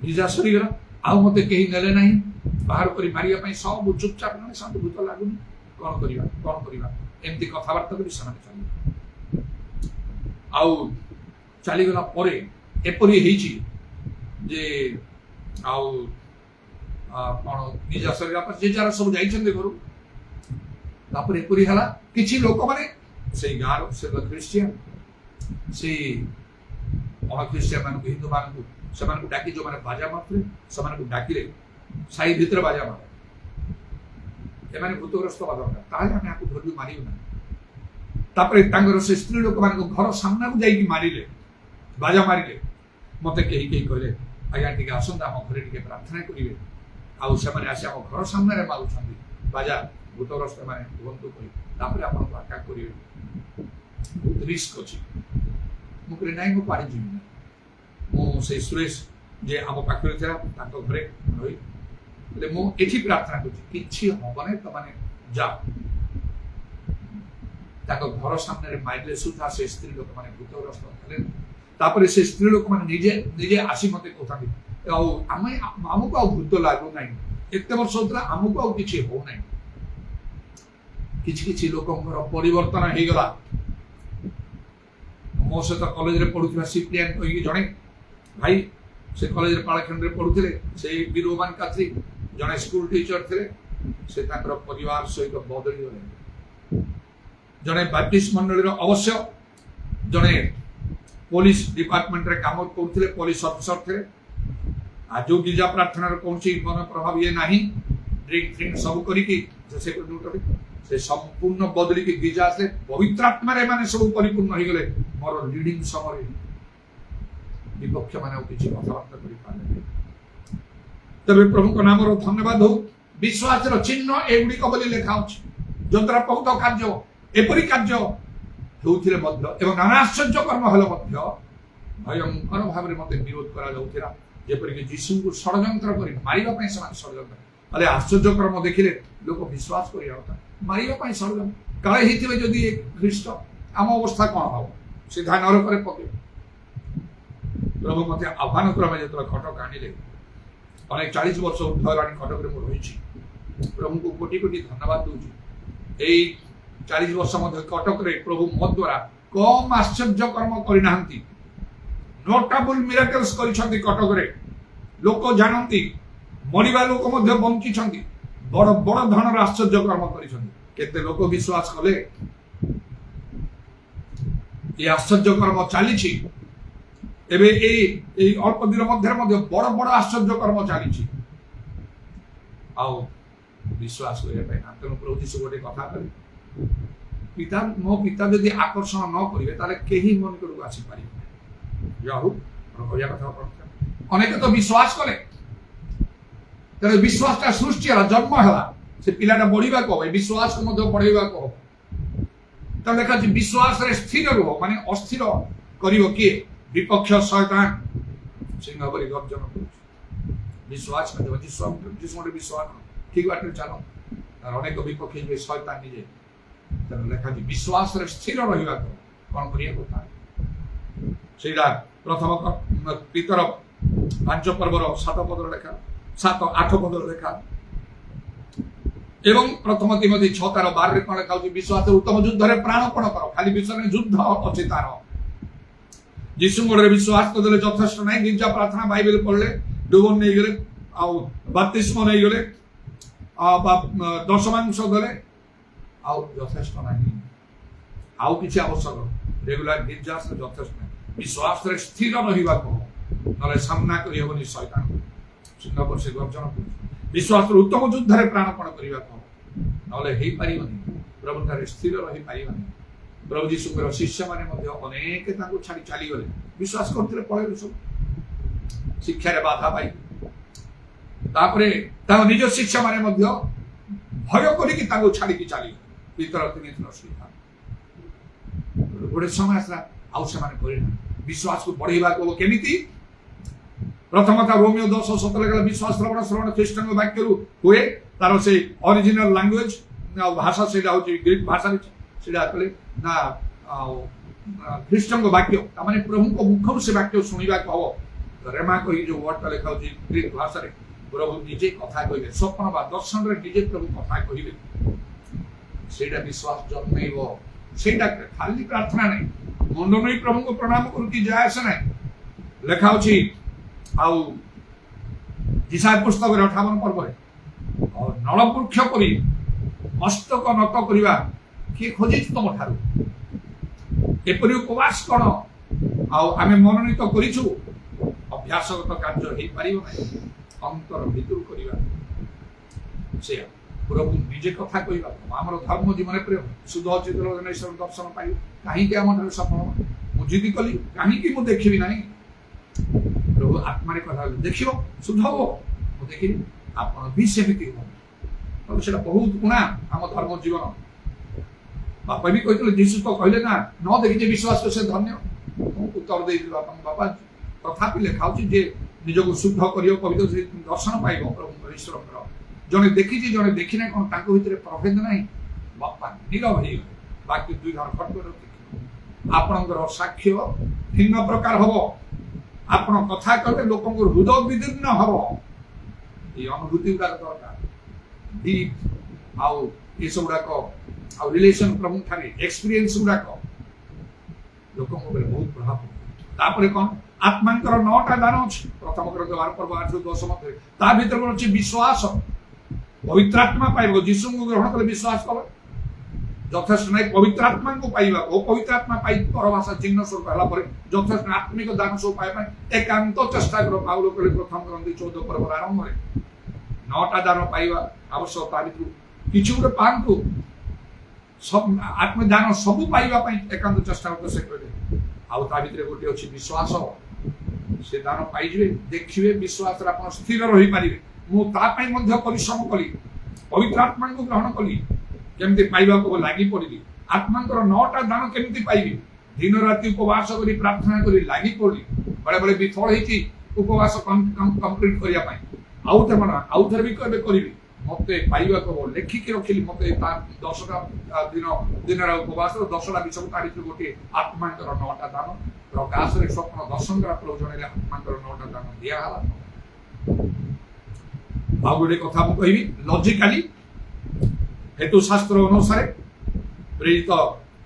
ଭିଜା ସରିଗଲା, ଆଉ ମତେ କେହି ନେଲେ ନାହିଁ ବାହାର କରି ମାରିବା ପାଇଁ। ସବୁ ଚୁପଚାପ, ମାନେ ଶାନ୍ତି ଭୂତ ଲାଗୁନି, କଣ କରିବା ଏମିତି କଥାବାର୍ତ୍ତା କରି ସେମାନେ ଚାଲିଲେ। ଆଉ ଚାଲିଗଲା ପରେ ଏପରି ହେଇଛି ଯେ ଆଉ କଣ ନିଜା ସରିଲା ପରେ ଯେ ଯାହାର ସବୁ ଯାଇଛନ୍ତି ଘରୁ। ତାପରେ ଏପରି ହେଲା, କିଛି ଲୋକମାନେ ସେଇ ଗାଁର ସେ ଖ୍ରୀଷ୍ଟିଆନ, ସେଇ ଅଣଖ୍ରୀଷ୍ଟିଆନ ମାନଙ୍କୁ, ହିନ୍ଦୁ ମାନଙ୍କୁ ସେମାନଙ୍କୁ ଡାକି, ଯୋଉମାନେ ବାଜା ମାରୁଥିଲେ ସେମାନଙ୍କୁ ଡାକିଲେ ସାହି ଭିତରେ ବାଜା ମାର, ଏମାନେ ଭୂତଗ୍ରସ୍ତ ହବା ଦରକାର, ତାହେଲେ ଆମେ ଆକୁ ଧରିବୁ, ମାରିବୁ ନାହିଁ। ତାପରେ ତାଙ୍କର ସେ ସ୍ତ୍ରୀ ଲୋକମାନଙ୍କ ଘର ସାମ୍ନାକୁ ଯାଇକି ମାରିଲେ, ବାଜା ମାରିଲେ। ମତେ କେହି କହିଲେ, ଆଜ୍ଞା ଟିକେ ଆସନ୍ତୁ ଆମ ଘରେ ଟିକେ ପ୍ରାର୍ଥନା କରିବେ। ଆଉ ସେମାନେ ଆସି ଆମ ଘର ସାମ୍ନାରେ ମାରୁଛନ୍ତି ବାଜା, ଭୂତଗ୍ରସ୍ତ ମାନେ ହୁଅନ୍ତୁ କହି, ତାପରେ ଆପଣଙ୍କୁ ଆଟାକ୍ କରିବେ, ବହୁତ ରିସ୍କ ଅଛି। ମୁଁ କହିଲି ନାଇଁ, ମୁଁ ପାରି ଯିବି ନା। ମୁଁ ସେଇ ସୁରେଶ ଯେ ଆମ ପାଖରେ ଥିଲା, ତାଙ୍କ ଘରେ ରହି ମୁଁ ଏଠି ପ୍ରାର୍ଥନା କରୁଛି, କିଛି ହବନି, ତମାନେ ଯାଅ। ତାଙ୍କ ଘର ସାମ୍ନାରେ ମାରିଲେ ସୁଦ୍ଧା ସେ ସ୍ତ୍ରୀ ଲୋକମାନେ ଭୂତଗ୍ରସ୍ତ ହେଲେ। ତାପରେ ସେ ସ୍ତ୍ରୀ ଲୋକମାନେ ନିଜେ ଆସି ମତେ କହୁଥାନ୍ତି, ଆଉ ଆମକୁ ଆଉ ଭୂତ ଲାଗୁନାହିଁ, ଏତେ ବର୍ଷ ହଉଥିଲା ଆମକୁ ଆଉ କିଛି ହଉନାହିଁ। କିଛି ଲୋକଙ୍କର ପରିବର୍ତ୍ତନ ହେଇଗଲା। ମୋ ସହିତ କଲେଜରେ ପଢୁଥିବା ସିପ୍ରିଆନ କହିକି ଜଣେ ଭାଇ, ସେ କଲେଜରେ ପାଳଖଣ୍ଡରେ ପଢୁଥିଲେ, ସେଇ ବି ରୋମାନ କାଥଲିକ, ଜଣେ ସ୍କୁଲ ଟିଚର ଥିଲେ। ସେ ତାଙ୍କର ପରିବାର ସହିତ ବଦଳି ଗଲେ। ଜଣେ ବାପ୍ଟିଷ୍ଟ ମଣ୍ଡଳୀର ଅବଶ୍ୟ ଜଣେ ପୋଲିସ ଡିପାର୍ଟମେଣ୍ଟରେ କାମ କରୁଥିଲେ, ପୋଲିସ ଅଫିସର ଥିଲେ। ଆଉ ଯୋଉ ଗିର୍ଜା ପ୍ରାର୍ଥନାର କୌଣସି ମନ ପ୍ରଭାବ ଇଏ ନାହିଁ, ଡ୍ରିଙ୍କ ଫ୍ରିଙ୍କ ସବୁ କରିକି ସେ ସମ୍ପୂର୍ଣ୍ଣ ବଦଳିକି ଗିର୍ଜା ଆସିଲେ। ପବିତ୍ର ଆତ୍ମାରେ ଏମାନେ ସବୁ ପରିପୂର୍ଣ୍ଣ ହେଇଗଲେ। ମୋର ଲିଡିଂ ସମୟରେ ବିପକ୍ଷ ମାନେ ଆଉ କିଛି କଥାବାର୍ତ୍ତା କରିପାରିଲେ। ତେବେ ପ୍ରଭୁଙ୍କ ନାମର ଧନ୍ୟବାଦ ହଉ। ବିଶ୍ୱାସର ଚିହ୍ନ ଏଗୁଡିକ ବୋଲି ଲେଖା ଅଛି, ଯଦ୍ୱାରା ବହୁତ କାର୍ଯ୍ୟ, ଏପରି କାର୍ଯ୍ୟ ହେଉଥିଲେ ମଧ୍ୟ ଏବଂ ନାନା ଆଶ୍ଚର୍ଯ୍ୟ କର୍ମ ହେଲେ ମଧ୍ୟ ଭୟଙ୍କର ଭାବରେ ମତେ ବିରୋଧ କରାଯାଉଥିଲା। ଯେପରିକି ଯୀଶୁଙ୍କୁ ଷଡ଼ଯନ୍ତ୍ର କରି ମାରିବା ପାଇଁ ସେମାନେ ଷଡ଼ଯନ୍ତ୍ର କଲେ। ଆଶ୍ଚର୍ଯ୍ୟ କର୍ମ ଦେଖିଲେ ଲୋକ ବିଶ୍ୱାସ କରିବା କଥା, ମାରିବା ପାଇଁ ଷଡ଼ଯନ୍ତ୍ର କାଳେ ହେଇଥିବେ ଯଦି ଖ୍ରୀଷ୍ଟ, ଆମ ଅବସ୍ଥା କଣ ହବ? ସିଧା ନରକରେ ପକେଇବେ। ପ୍ରଭୁ ମତେ ଆହ୍ୱାନ କ୍ରମେ ଯେତେବେଳେ କଟକ ଆଣିଲେ, ଅନେକ 40 ବର୍ଷ ଉର୍ଦ୍ଧ୍ୱ ହେଲାଣି କଟକରେ ମୁଁ ରହିଛି। ପ୍ରଭୁଙ୍କୁ କୋଟି କୋଟି ଧନ୍ୟବାଦ ଦଉଛି। ଏଇ 40 ବର୍ଷ ମଧ୍ୟ କଟକରେ ପ୍ରଭୁ ମୋ ଦ୍ୱାରା କମ୍ ଆଶ୍ଚର୍ଯ୍ୟ କର୍ମ କରିନାହାନ୍ତି। ନୋଟାବୁଲ ମିରାକଲ୍ସ କରିଛନ୍ତି କଟକରେ। ଲୋକ ଜାଣନ୍ତି, ମରିବା ଲୋକ ମଧ୍ୟ ବଞ୍ଚିଛନ୍ତି, ବଡ ବଡ ଧରଣର ଆଶ୍ଚର୍ଯ୍ୟ କର୍ମ କରିଛନ୍ତି। କେତେ ଲୋକ ବିଶ୍ୱାସ କଲେ ଏ ଆଶ୍ଚର୍ଯ୍ୟ କର୍ମ ଚାଲିଛି। ଏବେ এই অল্প দিনের মধ্যে বড় বড় আশ্চর্য কর্ম চালিছি। ଆଉ ବିଶ୍ୱାସ କରିବା ପାଇଁ ନା। ତେଣୁ ପ୍ରଭୁ ଯୀଶୁ ଗୋଟେ କଥା କହିଲେ, ପିତା ମୋ ପିତା ଯଦି ଆକର୍ଷଣ ନ କରିବେ ତାହେଲେ କେହି ମୋ ନିକଟକୁ ଆସିପାରିବେ ନାହିଁ। ଯାହା ହଉ କହିବା କଥା ଅନେକ ତ ବିଶ୍ୱାସ କଲେ, ତେଣୁ ବିଶ୍ୱାସଟା ସୃଷ୍ଟି ହେଲା, ଜନ୍ମ ହେଲା, ସେ ପିଲାଟା ବଢିବାକୁ ହବ, ବିଶ୍ୱାସକୁ ମଧ୍ୟ ବଢେଇବାକୁ ହବ। ତ ଲେଖା ଅଛି ବିଶ୍ୱାସରେ ସ୍ଥିର ରୁହ, ମାନେ ଅସ୍ଥିର କରିବ କିଏ? ବିପକ୍ଷ ଶୟତାନ ସିଂହ ପରି ଗର୍ଜନ କରୁଛି। ବିଶ୍ୱାସ କରିବ ଯୀଶୁ ଗୋଟେ ବିଶ୍ୱାସ ଠିକ ବାଟରେ ଚାଲ, ତାର ଅନେକ ବିପକ୍ଷ ଯିବେ ଶୟତାନ ନିଜେ। ତେଣୁ ଲେଖା ଅଛି ବିଶ୍ୱାସରେ ସ୍ଥିର ରହିବାକୁ କଣ କରିବାକୁ କଥା। ସେଇଟା ପ୍ରଥମ ପିତର 5 ପର୍ବର 7 ପଦର ଲେଖା, 7-8 ପଦର ଲେଖା। ଏବଂ ପ୍ରଥମ ତିମୋଥୀ 6:12 କଣ ଲେଖା ହଉଛି? ବିଶ୍ୱାସରେ ଉତ୍ତମ ଯୁଦ୍ଧରେ ପ୍ରାଣପଣ କର। ଖାଲି ବିଶ୍ୱାସରେ ଯୁଦ୍ଧ ଅଛି ତାର। ଯୀଶୁ ଗୋଡ଼ରେ ବିଶ୍ୱାସ କରିଦେଲେ ଯଥେଷ୍ଟ ନାହିଁ। ଗିର୍ଜା ପ୍ରାର୍ଥନା ବାଇବେଲ ପଢିଲେ, ଡୁବନ ନେଇଗଲେ, ଆଉ ବାପ୍ତିସ୍ମ ନେଇଗଲେ, ଦଶମାଂଶ ଦେଲେ, ଆଉ ଯଥେଷ୍ଟ ନାହିଁ। ଆଉ କିଛି ଆବଶ୍ୟକ ରେଗୁଲାର ଗିର୍ଜା ଯଥେଷ୍ଟ ନାହିଁ। ବିଶ୍ୱାସରେ ସ୍ଥିର ରହିବାକୁ ହବ, ନହେଲେ ସାମ୍ନା କରିହେବନି ଶୈତାନକୁ। ସିଂହ ପରି ସେ ଗର୍ଜନ କରୁଛି। ବିଶ୍ୱାସରେ ଉତ୍ତମ ଯୁଦ୍ଧରେ ପ୍ରାଣପଣ କରିବାକୁ ହବ, ନହେଲେ ହେଇପାରିବନି। ପ୍ରଭୁଠାରେ ସ୍ଥିର ରହିପାରିବନି। ପ୍ରଭୁ ଯୀଶୁଙ୍କର ଶିଷ୍ୟମାନେ ମଧ୍ୟ ଅନେକ ତାଙ୍କୁ ଛାଡି ଚାଲିଗଲେ। ବିଶ୍ୱାସ କରୁଥିଲେ, ପଳେଇଲେ ସବୁ, ଶିକ୍ଷାରେ ବାଧା ପାଇ। ତାପରେ ତାଙ୍କ ନିଜ ଶିଷ୍ୟମାନେ ମଧ୍ୟ ଭୟ କରିକି ତାଙ୍କୁ ଛାଡିକି ଚାଲିଗଲେ। ପିତର 3 ଦିନ ସୁଦ୍ଧା ଗୋଟେ ସମୟ ଆସିଲା, ଆଉ ସେମାନେ କରିନାହାନ୍ତି। ବିଶ୍ୱାସକୁ ବଢେଇବାକୁ ହବ କେମିତି? ପ୍ରଥମତଃ ରୋମିଓ 10:7 ଲେଖା, ବିଶ୍ୱାସ ଶ୍ରବଣ ଖ୍ରୀଷ୍ଟଙ୍କ ବାକ୍ୟରୁ ହୁଏ। ତାର ସେ ଅରିଜିନାଲ ଲାଙ୍ଗୁଏଜ ଭାଷା ସେଇଟା ହଉଛି ଗ୍ରୀକ ଭାଷାରେ, ସେଇଟା କହିଲେ ନା ଖ୍ରୀଷ୍ଟଙ୍କ ବାକ୍ୟ, ତାମାନେ ପ୍ରଭୁଙ୍କ ମୁଖରୁ ସେ ବାକ୍ୟ ଶୁଣିବାକୁ ହବ। ରେମା କହି ଯୋଉ ୱାର୍ଡଟା ଲେଖା ହଉଛି ଗ୍ରୀକ ଭାଷାରେ, ପ୍ରଭୁ ନିଜେ କଥା କହିବେ, ସ୍ୱପ୍ନ ବା ଦର୍ଶନରେ ନିଜେ ପ୍ରଭୁ କଥା କହିବେ। ସେଇଟା ବିଶ୍ୱାସ ଜନ୍ମେଇବ। ସେଇଟା ଖାଲି ପ୍ରାର୍ଥନା ନାହିଁ, ମନ ନେଇ ପ୍ରଭୁଙ୍କୁ ପ୍ରଣାମ କରୁଛି ଯାହା ଆସେ ନାହିଁ। ଲେଖା ଅଛି ଆଉ ଇସାୟା ପୁସ୍ତକରେ 58 ପର୍ବରେ, ନଳବୃକ୍ଷ କରି ମସ୍ତକ ନତ କରିବା କିଏ ଖୋଜିଛି ତମ ଠାରୁ? ଏପରି ଉପବାସ କଣ ଆଉ ଆମେ ମନୋନୀତ କରିଛୁ? ଅଭ୍ୟାସଗତ କାର୍ଯ୍ୟ ହେଇପାରିବ ନାହିଁ, ଅନ୍ତର ଭିତରୁ କରିବା। ସେଇଆ ପ୍ରଭୁ ନିଜେ କଥା କହିବା। ଆମର ଧର୍ମ ଜୀବନରେ ପ୍ରେମ ଶୁଦ୍ଧ ଚିତ୍ର ଦର୍ଶନ ପାଇବ। କାହିଁକି ଆମ ଠାରୁ ସଫଳ? ମୁଁ ଜିଦି କଲି, କାହିଁକି ମୁଁ ଦେଖିବି ନାହିଁ? ପ୍ରଭୁ ଆତ୍ମାରେ କଥା ଦେଖିବ, ଶୁଦ୍ଧ ହବ, ମୁଁ ଦେଖିବି, ଆପଣ ବି ସେମିତି ହବ। ସେଟା ବହୁତ ଗୁଣା ଆମ ଧର୍ମ ଜୀବନ। ବାପା ବି କହିଥିଲେ, ଯୀଶୁ ତ କହିଲେ ନା, ନ ଦେଖିଛେ ବିଶ୍ୱାସ ସେ ଧନ୍ୟ। ମୁଁ ଉତ୍ତର ଦେଇଥିଲି ବାପାଙ୍କ, ବାପା ତଥାପି ଲେଖା ହଉଛି ଯେ ନିଜକୁ ଶୁଦ୍ଧ କରିବ, ପବିତ୍ର ଦର୍ଶନ ପାଇବ ପ୍ରଭୁଙ୍କର ଈଶ୍ୱରଙ୍କର। ଜଣେ ଦେଖିଛି, ଜଣେ ଦେଖିନାହିଁ, କଣ ତାଙ୍କ ଭିତରେ ପ୍ରଭେଦ ନାହିଁ? ବାପା ନୀରବ ହେଇଗଲେ। ବାକି 2 ଜଣ ଖଟଖଟ ଆପଣଙ୍କର ସାକ୍ଷ୍ୟ ଭିନ୍ନ ପ୍ରକାର ହବ। ଆପଣ କଥା କହିଲେ ଲୋକଙ୍କ ହୃଦୟ ବିଦୀର୍ଣ୍ଣ ହବ। এই ଅନୁଭୂତି ଗୁଡାକ ଦରକାର। ଡିପ୍ ଆଉ ଏସବୁ ଗୁଡାକ ଆଉ ରିଲେସନ ପ୍ରଭୁ ଠାରେ ଏକ୍ସପିରିଏନ୍ସ ଗୁଡାକ ଲୋକଙ୍କ ଉପରେ ବହୁତ ପ୍ରଭାବ ପକାଏ। ତାପରେ କଣ? ଆତ୍ମାଙ୍କର 9ଟା ଦାନ ଅଛି। ପ୍ରଥମ ଗ୍ରନ୍ଥ 12 ପର୍ବ 8-10 ମଧ୍ୟରେ। ତା ଭିତରେ କଣ ଅଛି? ବିଶ୍ୱାସ। ପବିତ୍ର ଆତ୍ମା ପାଇବ। ଯୀଶୁଙ୍କୁ ଗ୍ରହଣ କଲେ ବିଶ୍ୱାସ କଲେ ଯଥେଷ୍ଟ ନାହିଁ, ପବିତ୍ର ଆତ୍ମାଙ୍କୁ ପାଇବାକୁ। ପବିତ୍ର ଆତ୍ମା ପାଇ ପରଭାଷା ଚିହ୍ନ ସ୍ୱରୂପ ହେଲା ପରେ ଯଥେଷ୍ଟ ଆତ୍ମିକ ଦାନ ସବୁ ପାଇବା ପାଇଁ ଏକାନ୍ତ ଚେଷ୍ଟା କର। ପାଉଲ କହିଲେ ପ୍ରଥମ ଗ୍ରନ୍ଥ 14 ପର୍ବର ଆରମ୍ଭରେ 9ଟା ଦାନ ପାଇବା ଆବଶ୍ୟକ। ତା ଭିତରୁ କିଛି ଗୋଟେ ପାଆନ୍ତୁ। ଆତ୍ମଦାନ ସବୁ ପାଇବା ପାଇଁ ଏକାନ୍ତ ଚେଷ୍ଟା କରନ୍ତୁ ସେ କହିଲେ। ଆଉ ତା ଭିତରେ ଗୋଟେ ଅଛି ବିଶ୍ୱାସ। ସେ ଦାନ ପାଇଯିବେ, ଦେଖିବେ, ବିଶ୍ୱାସରେ ଆପଣ ସ୍ଥିର ରହିପାରିବେ। ମୁଁ ତା ପାଇଁ ମଧ୍ୟ ପରିଶ୍ରମ କଲି, ପବିତ୍ର ଆତ୍ମାଙ୍କୁ ଗ୍ରହଣ କଲି, କେମିତି ପାଇବାକୁ ଲାଗି ପଡିଲି। ଆତ୍ମାଙ୍କର 9ଟା ଦାନ କେମିତି ପାଇବି? ଦିନ ରାତି ଉପବାସ କରି ପ୍ରାର୍ଥନା କରି ଲାଗି ପଡିଲି। ବେଳେ ବେଳେ ବିଫଳ ହେଇଛି ଉପବାସ କମ୍ପ୍ଲିଟ କରିବା ପାଇଁ। ଆଉଥରେ ବି କେବେ କରିବି, ମତେ ପାଇବାକୁ ହବ। ଲେଖିକି ରଖିଲି, ମତେ 10ଟା ଦିନର ଉପବାସ 10ଟା ବିଷୟ, ତା ଭିତରୁ ଗୋଟିଏ ଆତ୍ମାଙ୍କର 9ଟା ଦାନ। ପ୍ରକାଶରେ ସ୍ୱପ୍ନ ଦର୍ଶନ ପ୍ରଭୁ ଜଣେଇଲେ ଆତ୍ମାଙ୍କର 9ଟା ଦାନ ଦିଆହେଲା। ଆଉ ଗୋଟେ କଥା ମୁଁ କହିବି, ଲଜିକାଲି ହେତୁ ଶାସ୍ତ୍ର ଅନୁସାରେ ପ୍ରେରିତ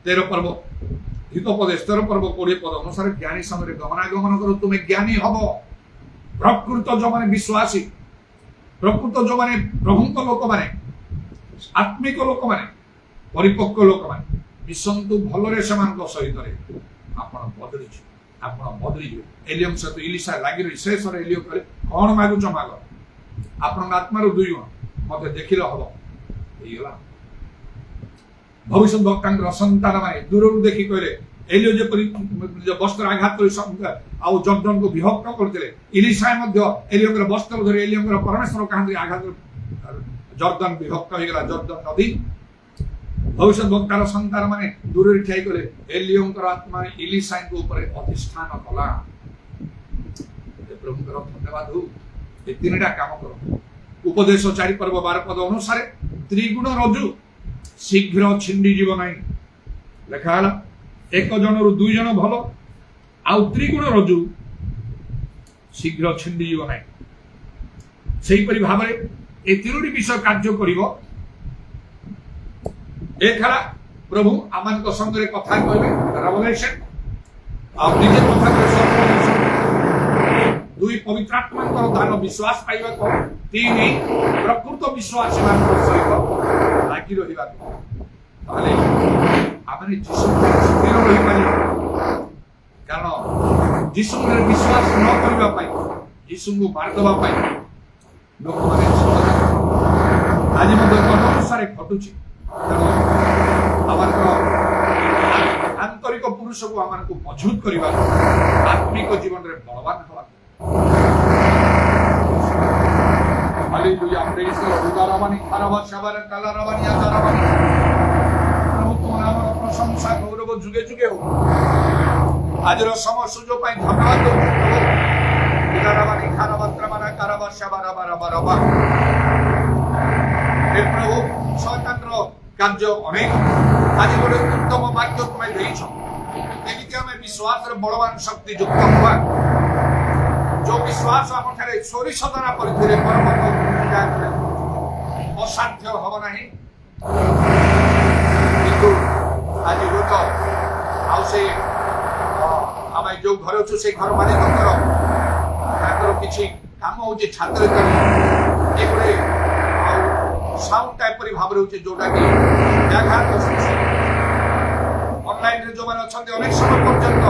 13 ପର୍ବ ହିତୋପଦେଶ 13 ପର୍ବ 20 ପଦ ଅନୁସାରେ ଜ୍ଞାନୀ ସମୟରେ ଗମନାଗମନ କର, ତୁମେ ଜ୍ଞାନୀ ହବ। ପ୍ରକୃତ ଯୋଉମାନେ ବିଶ୍ୱାସୀ ପ୍ରକୃତ ଯୋଉମାନେ ପ୍ରଭୁଙ୍କ ଲୋକମାନେ, ଆତ୍ମିକ ଲୋକମାନେ, ପରିପକ୍ୱ ଲୋକମାନେ ମିଶନ୍ତୁ ଭଲରେ ସେମାନଙ୍କ ସହିତ ଆପଣ ବଦଳିଯିବେ, ଆପଣ ବଦଳିଯିବେ। ଏଲିୟମ ସହିତ ଇଲିଶା ଲାଗି ରହି ଶେଷରେ ଏଲିୟ କଲେ କଣ ମାଗୁଛ ମାଗ, ଆପଣଙ୍କ ଆତ୍ମାର 2 ଗୁଣ ମତେ ଦେଖିଲେ ହବ, ହେଇଗଲା। ଭବିଷ୍ୟତ ବକ୍ତାଙ୍କର ସନ୍ତାନ ମାନେ ଦୂରରୁ ଦେଖି କହିଲେ ଏଲିୟ ଯେପରି ବସ୍ତ୍ର ଆଘାତ କରି ଆଉ ଜର୍ଦ୍ଦନକୁ ବିଭକ୍ତ କରିଥିଲେ, ଇଲିଶା ମଧ୍ୟ ଏଲିୟଙ୍କର ବସ୍ତ୍ର ଧରି ଏଲିୟଙ୍କର ପରମେଶ୍ୱର କାହାନ୍ତି ଆଘାତ ଜର୍ଦ୍ଦନ ବିଭକ୍ତ ହେଇଗଲା, ଜର୍ଦ୍ଦନ ନଦୀ। ଭବିଷ୍ୟତ ବକ୍ତାର ସନ୍ତାନ ମାନେ ଦୂରରେ ଠିଆ କଲେ ଏଲିୟଙ୍କର ଆତ୍ମା ଇଲିଶାଙ୍କ ଉପରେ ଅଧିଷ୍ଠାନ କଲା। ପ୍ରଭୁଙ୍କର ଧନ୍ୟବାଦ ହଉ। ଏ 3ଟା କାମ କର। ଉପଦେଶ 4 ପର୍ବ 12 ପଦ ଅନୁସାରେ ତ୍ରିଗୁଣ ରଜୁ ଶୀଘ୍ର ଛିଣ୍ଡି ଯିବ ନାହିଁ। ଲେଖା ହେଲା 1 ଜଣରୁ 2 ଜଣ ଭଲ, ଆଉ ତ୍ରିଗୁଣ ରଜୁ ଶୀଘ୍ର ଛିଣ୍ଡି ଯିବ ନାହିଁ। ସେହିପରି ଭାବରେ ଏ 3ଟି ବିଷୟ କାର୍ଯ୍ୟ କରିବ। एक है प्रभु आम संगे कथा कहले रेवलेशन और निजे कथा दुई पवित्र आत्मा दान विश्वास पाइबा, 3 प्रकृत विश्वास सहित लगी रहा कारण जीशु विश्वास न करने जीशु को मारदे लोक मैंने आज अनुसार घटुची आंतरिक पुरुष को आम मजबूत करने आत्मिक जीवन में बलवान हवा प्रशंसा गौरव जुगे जुगे हो। आज समय सुजोग धन्यवाद प्रभु शैतान कार्य अनेक आज गोटे उत्तम वाक्य तुम्हें विश्वास बलवान शक्ति युक्त हुआ जो विश्वास आम सोरिष दाना पर असाध्य हम ना कि आज लोक आम जो घर अच्छु से घर मालिक किसी काम हो छात्र गोटे साउंड टाइप भाव रोचे जोटा कि व्याघात सृष्टि ऑनलाइन जो मैंने अच्छा अनेक समय पर्यंत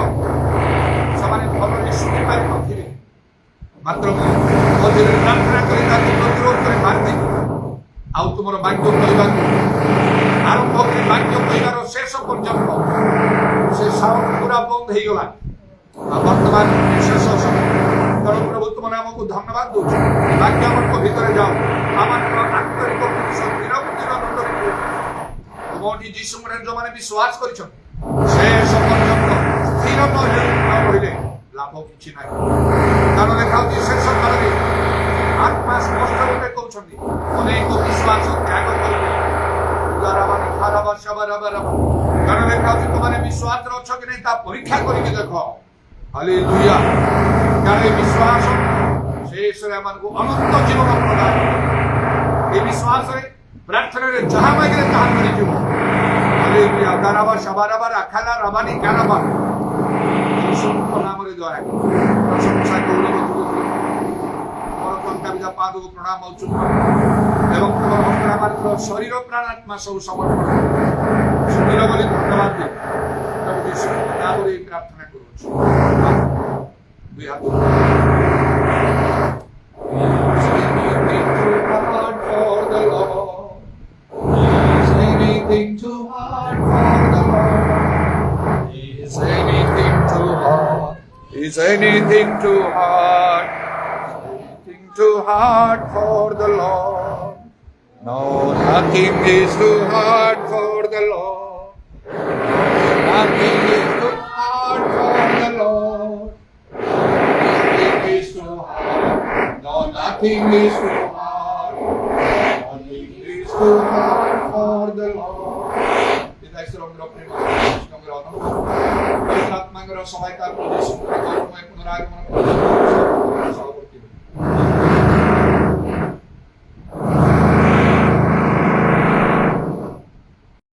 से भल शुणी पारि नी मात्र मझे प्रार्थना कर प्रतिरोध कर मारती आउ तुम वाक्य कहवा आरंभ कर वाक्य कहबार शेष पर्यंत से साउंड पूरा बंद हो गला। वर्तमान शेष समय तेणु प्रभु तुम नाम को धन्यवाद दूँ वाक्य आम भीतर जाओ आम आंतरिक पुरुष जीशु जो मैंने विश्वास कर लाभ कि कारण देखा शेष काल में आत्मा स्पष्ट रूपे कहते अनेक विश्वास त्याग कारण देखा तुमने विश्वास अच्छ कि नहीं परीक्षा करके देख हालेलुया कारण विश्वास शेष अनंत जीवन प्रदान ये विश्वास प्रार्थना जहाँ मांगे ताहा मिल हालेलुया गाराबा शबाराबा राखाला रबानी गाराबा यीशुଙ୍କ ନାମରେ ଦ୍ୱାରା ପ୍ରଶଂସା ଗୌରବ ତୁମର କର୍ତ୍ତବ୍ୟ ପାଦକୁ ପ୍ରଣାମ ଅର୍ପଣ ଏବଂ ତୁମର ଭକ୍ତମାନଙ୍କର ଶରୀର ପ୍ରାଣ ଆତ୍ମା ସବୁ ସମର୍ପଣ ଶୁଣିଲ ବୋଲି ଧନ୍ୟବାଦ ଦେ ପ୍ରଭୁ ଯୀଶୁଙ୍କ ନାମରେ ପ୍ରାର୍ଥନା କରୁଛୁ ଦୁଇ ହାତ anything too hard for the Lord? Is anything too hard? Is anything too hard? Anything too hard for the Lord? No, nothing is too hard for the Lord. Nothing is too hard for the Lord. Nothing is too hard. No, nothing is too hard. Nothing is too hard for the Lord. सहायता